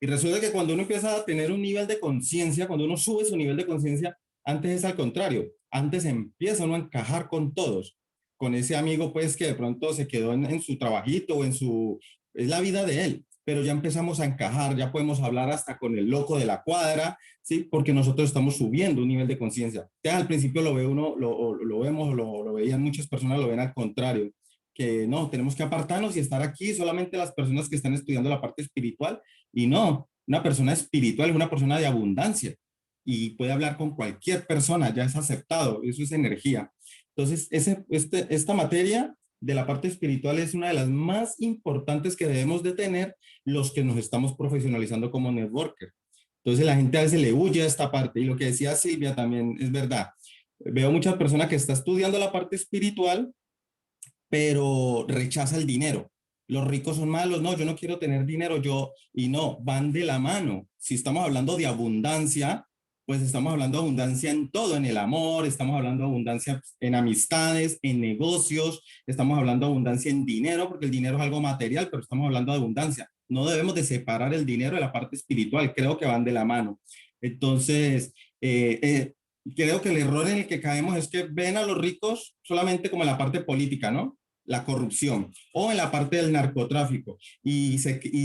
resulta que cuando uno empieza a tener un nivel de conciencia, cuando uno sube su nivel de conciencia, antes es al contrario, antes empieza uno a encajar con todos, con ese amigo pues que de pronto se quedó en su trabajito o en su, es la vida de él, pero ya empezamos a encajar, ya podemos hablar hasta con el loco de la cuadra, ¿sí? Porque nosotros estamos subiendo un nivel de conciencia. Ya al principio lo ve uno, lo vemos, lo veían muchas personas, lo ven al contrario, que no, tenemos que apartarnos y estar aquí solamente las personas que están estudiando la parte espiritual y no, una persona espiritual es una persona de abundancia y puede hablar con cualquier persona, ya es aceptado, eso es energía. Entonces, esta materia de la parte espiritual es una de las más importantes que debemos de tener los que nos estamos profesionalizando como networker. Entonces, la gente a veces le huye a esta parte y lo que decía Silvia también es verdad. Veo muchas personas que están estudiando la parte espiritual pero rechaza el dinero. Los ricos son malos, no, yo no quiero tener dinero, y no, van de la mano. Si estamos hablando de abundancia, pues estamos hablando de abundancia en todo, en el amor, estamos hablando de abundancia en amistades, en negocios, estamos hablando de abundancia en dinero, porque el dinero es algo material, pero estamos hablando de abundancia. No debemos de separar el dinero de la parte espiritual, creo que van de la mano. Entonces, creo que el error en el que caemos es que ven a los ricos solamente como en la parte política, ¿no? La corrupción o en la parte del narcotráfico y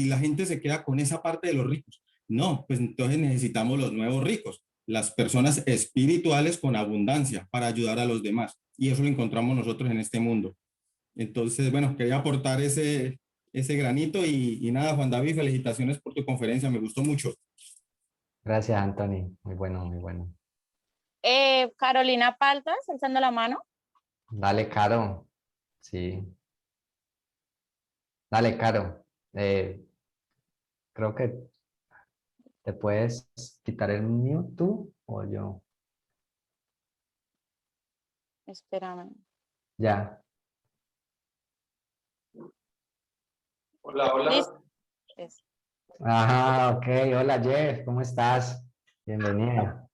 la gente se queda con esa parte de los ricos. No, pues entonces necesitamos los nuevos ricos, las personas espirituales con abundancia para ayudar a los demás. Y eso lo encontramos nosotros en este mundo. Entonces, bueno, quería aportar ese granito y nada, Juan David, felicitaciones por tu conferencia, me gustó mucho. Gracias, Anthony. Muy bueno, muy bueno. Carolina Paltas, alzando la mano. Dale, Caro. Sí. Dale, Caro. Creo que te puedes quitar el mute tú o yo. Espérame. Ya. Hola, hola. Listo. Ajá, ok. Hola, Jeff. ¿Cómo estás? Bienvenida.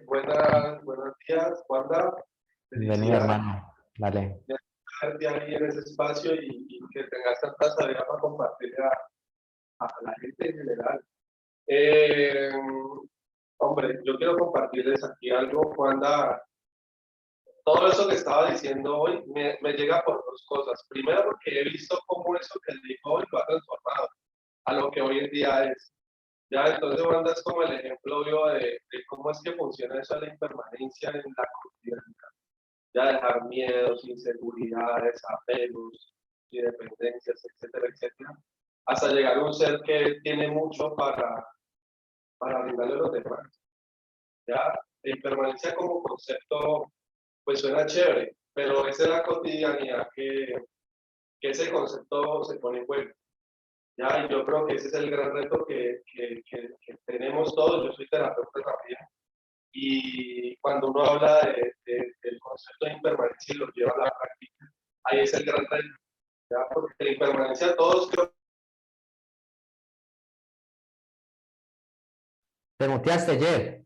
Buenos días, Wanda. Bienvenida, hermano. Dale. De tenerte ahí en ese espacio y que tengas tanta sabiduría para compartir a la gente en general. Hombre, yo quiero compartirles aquí algo, Wanda. Todo eso que estaba diciendo hoy me llega por dos cosas. Primero, porque he visto cómo eso que dijo hoy lo ha transformado a lo que hoy en día es. Ya, entonces Wanda es como el ejemplo vivo de cómo es que funciona eso de la impermanencia en la cotidianidad. Ya dejar miedos, inseguridades, apegos y dependencias, etcétera, etcétera, hasta llegar a un ser que tiene mucho para brindarle a los demás. Ya, la impermanencia como concepto, pues suena chévere, pero esa es la cotidianidad que ese concepto se pone en juego. Ya, y yo creo que ese es el gran reto que tenemos todos. Yo soy terapeuta también. Y cuando uno habla del concepto de impermanencia y lo lleva a la práctica, ahí es el gran reto. ¿Ya? Porque la impermanencia todos creo. Te muteaste, Jeff.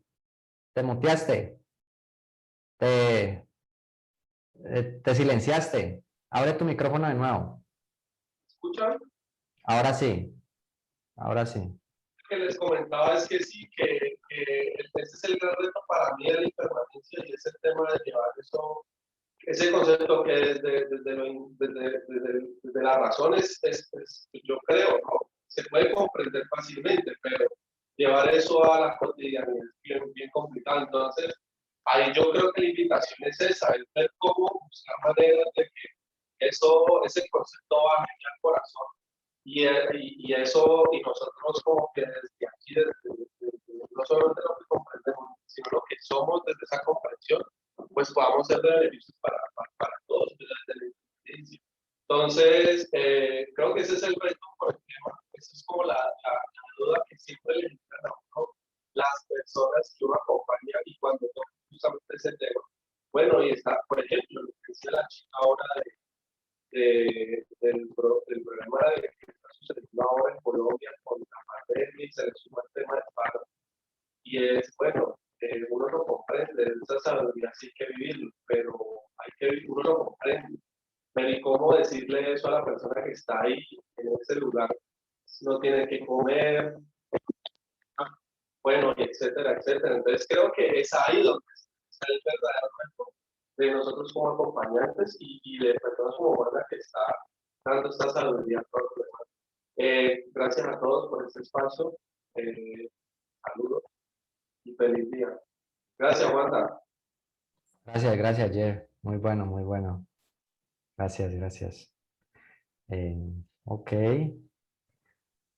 Te muteaste. Te silenciaste. Abre tu micrófono de nuevo. ¿Escuchan? Ahora sí. Ahora sí. Lo que les comentaba es que sí, que ese es el gran reto para mí de la impermanencia y ese tema de llevar eso, ese concepto que desde las razones, yo creo, ¿no? Se puede comprender fácilmente, pero llevar eso a la cotidianidad es bien, bien complicado. Entonces, ahí yo creo que la invitación es esa, es ver cómo buscar maneras de que ese concepto baje al corazón. Y eso, y nosotros como que desde aquí, no solamente lo que comprendemos, sino lo que somos desde esa comprensión, pues podamos ser de beneficios para todos desde la inteligencia. Entonces, creo que ese es el reto por el tema, esa es como la duda que siempre le dicen a uno las personas que uno acompaña y cuando toca justamente ese tema. Bueno, y está, por ejemplo, lo que decía la chica ahora del problema que está sucediendo ahora en Colombia con la pandemia y se le suma el tema de paro. Y es, bueno, uno no comprende, esa sabiduría sí hay que vivirlo, pero lo comprende. Pero ¿y cómo decirle eso a la persona que está ahí, en ese lugar? No tiene que comer, bueno, y etcétera, etcétera. Entonces creo que es ahí donde está el verdadero reto de nosotros como acompañantes y de personas como Wanda que está dando esta sabiduría a todos los demás. Gracias a todos por este espacio. Saludos y feliz día. Gracias, Wanda. Gracias, gracias, Jer. Muy bueno, muy bueno. Gracias, gracias. Ok.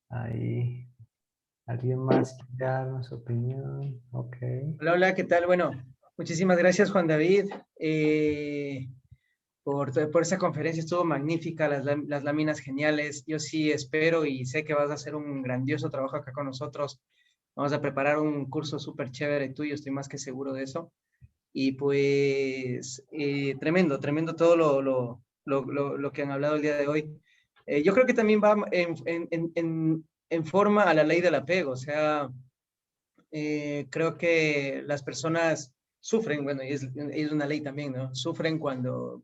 Ahí. ¿Alguien más quiere dar su opinión? Ok. Hola, hola, ¿qué tal? Bueno, muchísimas gracias, Juan David, por esa conferencia. Estuvo magnífica, las láminas geniales. Yo sí espero y sé que vas a hacer un grandioso trabajo acá con nosotros. Vamos a preparar un curso súper chévere tuyo, estoy más que seguro de eso. Y pues, tremendo, tremendo todo lo que han hablado el día de hoy. Yo creo que también va en forma a la ley del apego, o sea, creo que las personas sufren, bueno, y es una ley también, ¿no? Sufren cuando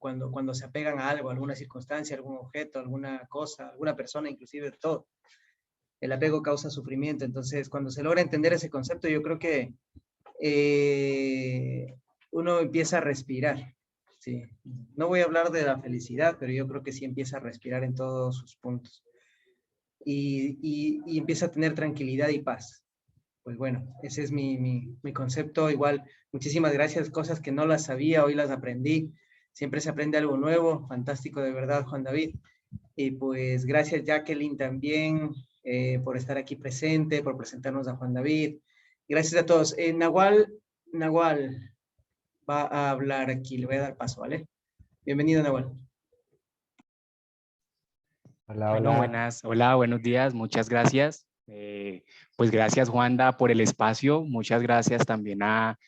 se apegan a algo, a alguna circunstancia, algún objeto, alguna cosa, alguna persona, inclusive todo. El apego causa sufrimiento, entonces cuando se logra entender ese concepto, yo creo que uno empieza a respirar, ¿sí? No voy a hablar de la felicidad, pero yo creo que sí empieza a respirar en todos sus puntos y empieza a tener tranquilidad y paz. Pues bueno, ese es mi concepto. Igual, muchísimas gracias, cosas que no las sabía, hoy las aprendí. Siempre se aprende algo nuevo, fantástico de verdad, Juan David. Y pues gracias, Jacqueline, también por estar aquí presente, por presentarnos a Juan David. Gracias a todos. Nahual va a hablar aquí, le voy a dar paso, ¿vale? Bienvenido, Nahual. Hola, Bueno, hola. hola, buenos días, muchas gracias. Pues gracias, Juanda, por el espacio. Muchas gracias también a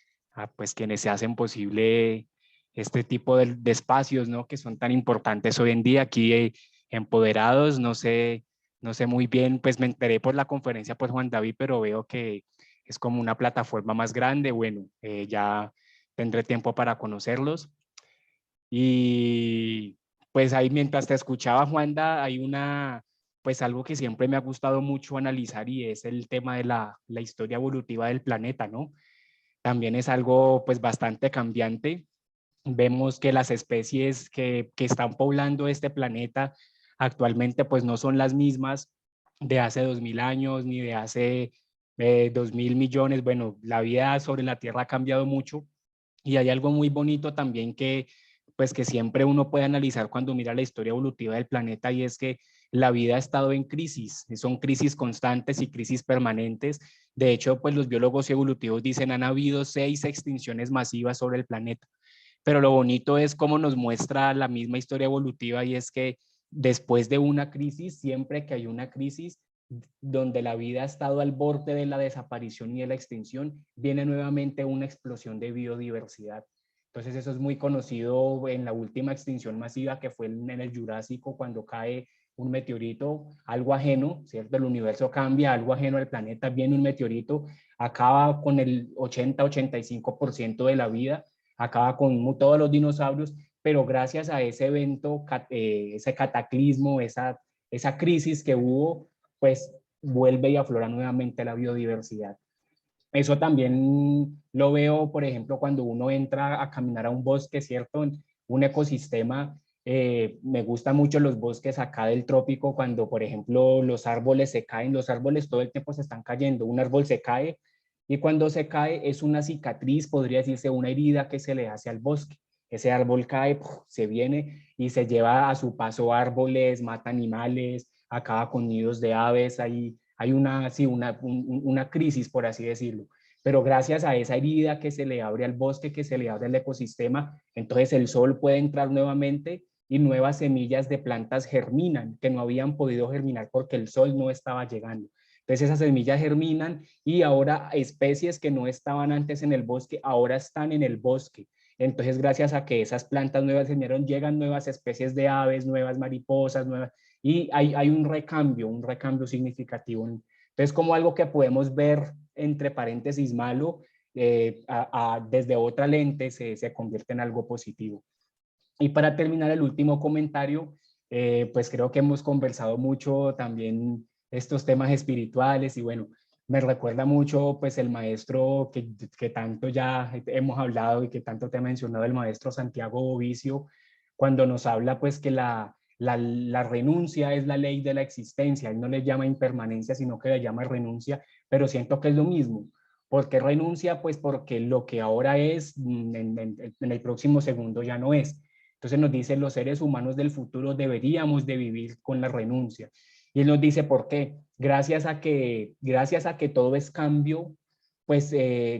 pues quienes se hacen posible este tipo de espacios, ¿no? Que son tan importantes hoy en día aquí empoderados. No sé muy bien, pues me enteré por la conferencia por Juan David, pero veo que es como una plataforma más grande. Bueno, ya tendré tiempo para conocerlos. Y pues ahí mientras te escuchaba, Juanda, hay pues algo que siempre me ha gustado mucho analizar y es el tema de la historia evolutiva del planeta, ¿no? También es algo pues bastante cambiante. Vemos que las especies que están poblando este planeta actualmente pues no son las mismas de hace 2000 años ni de hace 2000 millones. Bueno, la vida sobre la Tierra ha cambiado mucho y hay algo muy bonito también pues que siempre uno puede analizar cuando mira la historia evolutiva del planeta y es que la vida ha estado en crisis, son crisis constantes y crisis permanentes. De hecho, pues los biólogos evolutivos dicen han habido 6 extinciones masivas sobre el planeta. Pero lo bonito es cómo nos muestra la misma historia evolutiva y es que después de una crisis, siempre que hay una crisis donde la vida ha estado al borde de la desaparición y de la extinción, viene nuevamente una explosión de biodiversidad. Entonces eso es muy conocido en la última extinción masiva que fue en el Jurásico, cuando cae un meteorito, algo ajeno, ¿cierto? El universo cambia, algo ajeno al planeta, viene un meteorito, acaba con el 80-85% de la vida, acaba con todos los dinosaurios, pero gracias a ese evento, ese cataclismo, esa crisis que hubo, pues vuelve y aflora nuevamente la biodiversidad. Eso también lo veo, por ejemplo, cuando uno entra a caminar a un bosque, ¿cierto? Un ecosistema, me gustan mucho los bosques acá del trópico, cuando, por ejemplo, los árboles se caen, los árboles todo el tiempo se están cayendo, un árbol se cae y cuando se cae es una cicatriz, podría decirse una herida que se le hace al bosque. Ese árbol cae, se viene y se lleva a su paso árboles, mata animales, acaba con nidos de aves, hay una crisis, por así decirlo. Pero gracias a esa herida que se le abre al bosque, que se le abre al ecosistema, entonces el sol puede entrar nuevamente y nuevas semillas de plantas germinan, que no habían podido germinar porque el sol no estaba llegando. Entonces esas semillas germinan y ahora especies que no estaban antes en el bosque, ahora están en el bosque. Entonces gracias a que esas plantas nuevas germinaron, llegan nuevas especies de aves, nuevas mariposas, y hay un recambio significativo. Entonces como algo que podemos ver entre paréntesis malo, desde otra lente se convierte en algo positivo. Y para terminar, el último comentario, pues creo que hemos conversado mucho también estos temas espirituales y bueno, me recuerda mucho pues el maestro que tanto ya hemos hablado y que tanto te ha mencionado, el maestro Santiago Vicio, cuando nos habla pues que la renuncia es la ley de la existencia. Él no le llama impermanencia, sino que le llama renuncia, pero siento que es lo mismo. ¿Por qué renuncia? Pues porque lo que ahora es, en el próximo segundo ya no es. Entonces nos dice, los seres humanos del futuro deberíamos de vivir con la renuncia. Y él nos dice, ¿por qué? Gracias a que todo es cambio, pues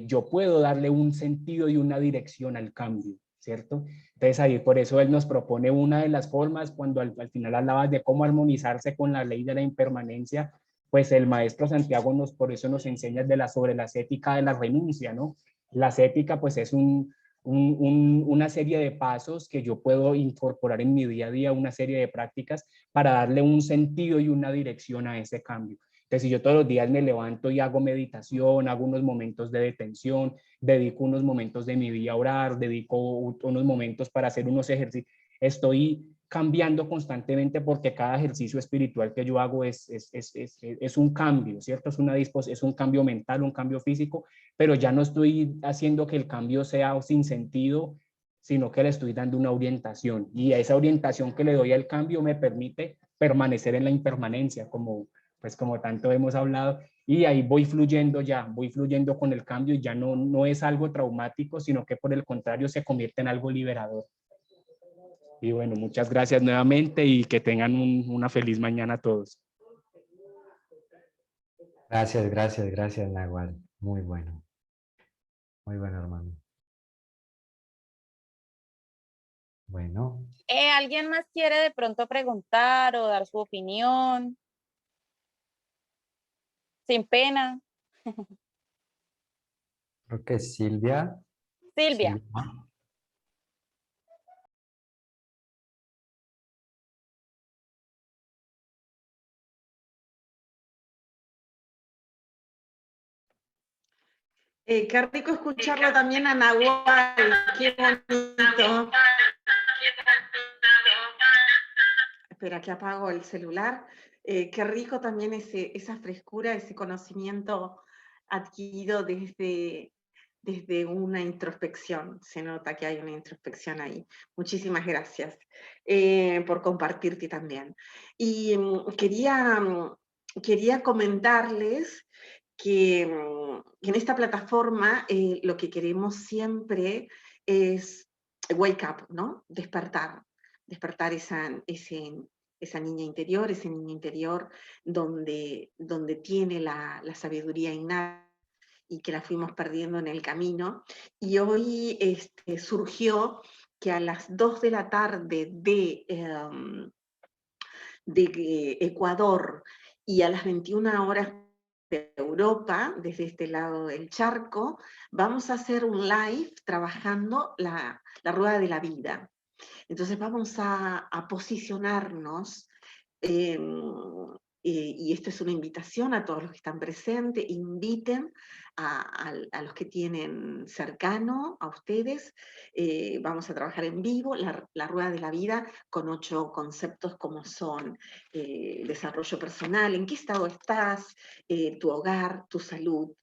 yo puedo darle un sentido y una dirección al cambio, ¿cierto? Entonces ahí por eso él nos propone una de las formas, cuando al final hablabas de cómo armonizarse con la ley de la impermanencia, pues el maestro Santiago por eso nos enseña sobre la ética de la renuncia, ¿no? La ética pues es una serie de pasos que yo puedo incorporar en mi día a día, una serie de prácticas para darle un sentido y una dirección a ese cambio. Entonces, si yo todos los días me levanto y hago meditación, hago unos momentos de detención, dedico unos momentos de mi día a orar, dedico unos momentos para hacer unos ejercicios, estoy cambiando constantemente porque cada ejercicio espiritual que yo hago es un cambio, ¿cierto? Es un cambio mental, un cambio físico, pero ya no estoy haciendo que el cambio sea sin sentido, sino que le estoy dando una orientación. Y a esa orientación que le doy al cambio me permite permanecer en la impermanencia, como tanto hemos hablado, y ahí voy fluyendo con el cambio y ya no es algo traumático, sino que por el contrario se convierte en algo liberador. Y bueno, muchas gracias nuevamente y que tengan una feliz mañana a todos. Gracias, Nahual. Muy bueno, hermano. Bueno, ¿Alguien más quiere de pronto preguntar o dar su opinión? Sin pena. creo que Silvia. Silvia. Qué rico escucharlo también a Nahual, qué bonito. Espera, que apago el celular. Qué rico también esa frescura, ese conocimiento adquirido desde una introspección. Se nota que hay una introspección ahí. Muchísimas gracias por compartirte también. Y quería comentarles que en esta plataforma lo que queremos siempre es wake up, ¿no? Despertar esa niña interior, ese niño interior donde tiene la sabiduría innata y que la fuimos perdiendo en el camino. Y hoy surgió que a las 2 de la tarde de Ecuador y a las 21 horas de Europa, desde este lado del charco, vamos a hacer un live trabajando la rueda de la vida. Entonces vamos a posicionarnos, y esto es una invitación a todos los que están presentes, inviten a los que tienen cercano a ustedes. Vamos a trabajar en vivo la rueda de la vida con 8 conceptos como son desarrollo personal, en qué estado estás, tu hogar, tu salud,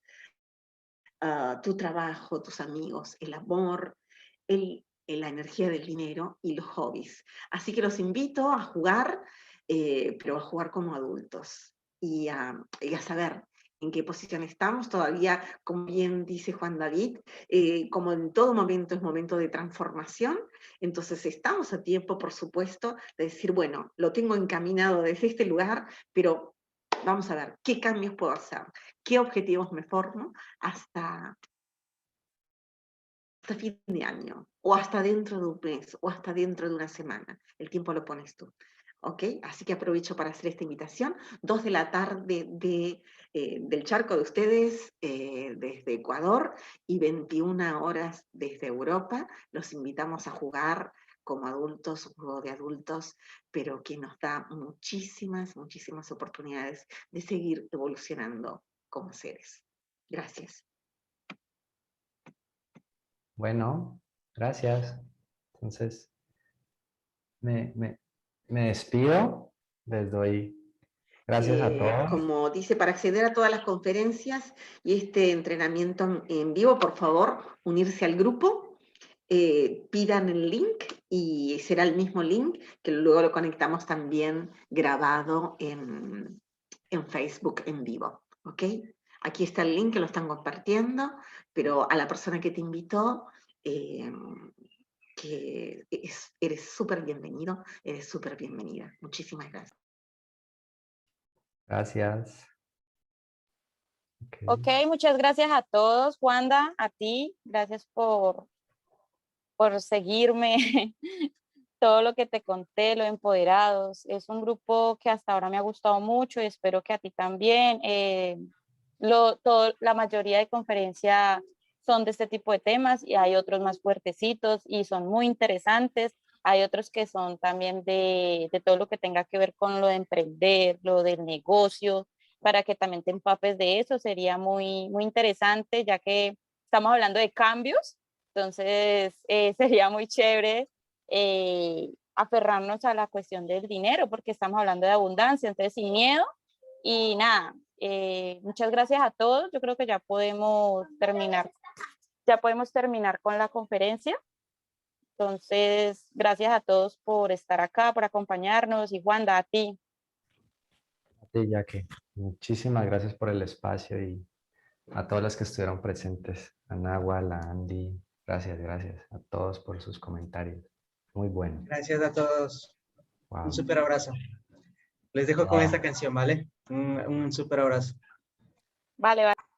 tu trabajo, tus amigos, el amor, la energía del dinero y los hobbies. Así que los invito a jugar, pero a jugar como adultos y a saber en qué posición estamos. Todavía, como bien dice Juan David, como en todo momento es momento de transformación, entonces estamos a tiempo, por supuesto, de decir, bueno, lo tengo encaminado desde este lugar, pero vamos a ver qué cambios puedo hacer, qué objetivos me formo hasta fin de año, o hasta dentro de un mes, o hasta dentro de una semana. El tiempo lo pones tú. ¿Ok? Así que aprovecho para hacer esta invitación. 2 de la tarde del charco de ustedes, desde Ecuador, y 21 horas desde Europa. Los invitamos a jugar como adultos, un juego de adultos, pero que nos da muchísimas oportunidades de seguir evolucionando como seres. Gracias. Bueno, gracias. Entonces, me despido. Les doy gracias a todos. Como dice, para acceder a todas las conferencias y este entrenamiento en vivo, por favor, unirse al grupo, pidan el link y será el mismo link que luego lo conectamos también grabado en Facebook en vivo, ¿ok? Aquí está el link que lo están compartiendo, pero a la persona que te invitó, que eres súper bienvenido, eres súper bienvenida. Muchísimas gracias. Gracias. Ok, muchas gracias a todos. Wanda, a ti, gracias por seguirme. Todo lo que te conté, lo de Empoderados, es un grupo que hasta ahora me ha gustado mucho y espero que a ti también. La mayoría de conferencias son de este tipo de temas y hay otros más fuertecitos y son muy interesantes. Hay otros que son también de todo lo que tenga que ver con lo de emprender, lo del negocio, para que también te empapes de eso. Sería muy, muy interesante, ya que estamos hablando de cambios, entonces sería muy chévere aferrarnos a la cuestión del dinero, porque estamos hablando de abundancia, entonces sin miedo. Y nada, muchas gracias a todos. Yo creo que ya podemos terminar con la conferencia. Entonces, gracias a todos por estar acá, por acompañarnos. Y Wanda, a ti. A ti, Jackie. Muchísimas gracias por el espacio y a todos los que estuvieron presentes. A Nahual, a Andy, gracias a todos por sus comentarios. Muy bueno. Gracias a todos. Wow. Un súper abrazo. Les dejo con esta canción, ¿vale? Un súper abrazo. Vale, vale.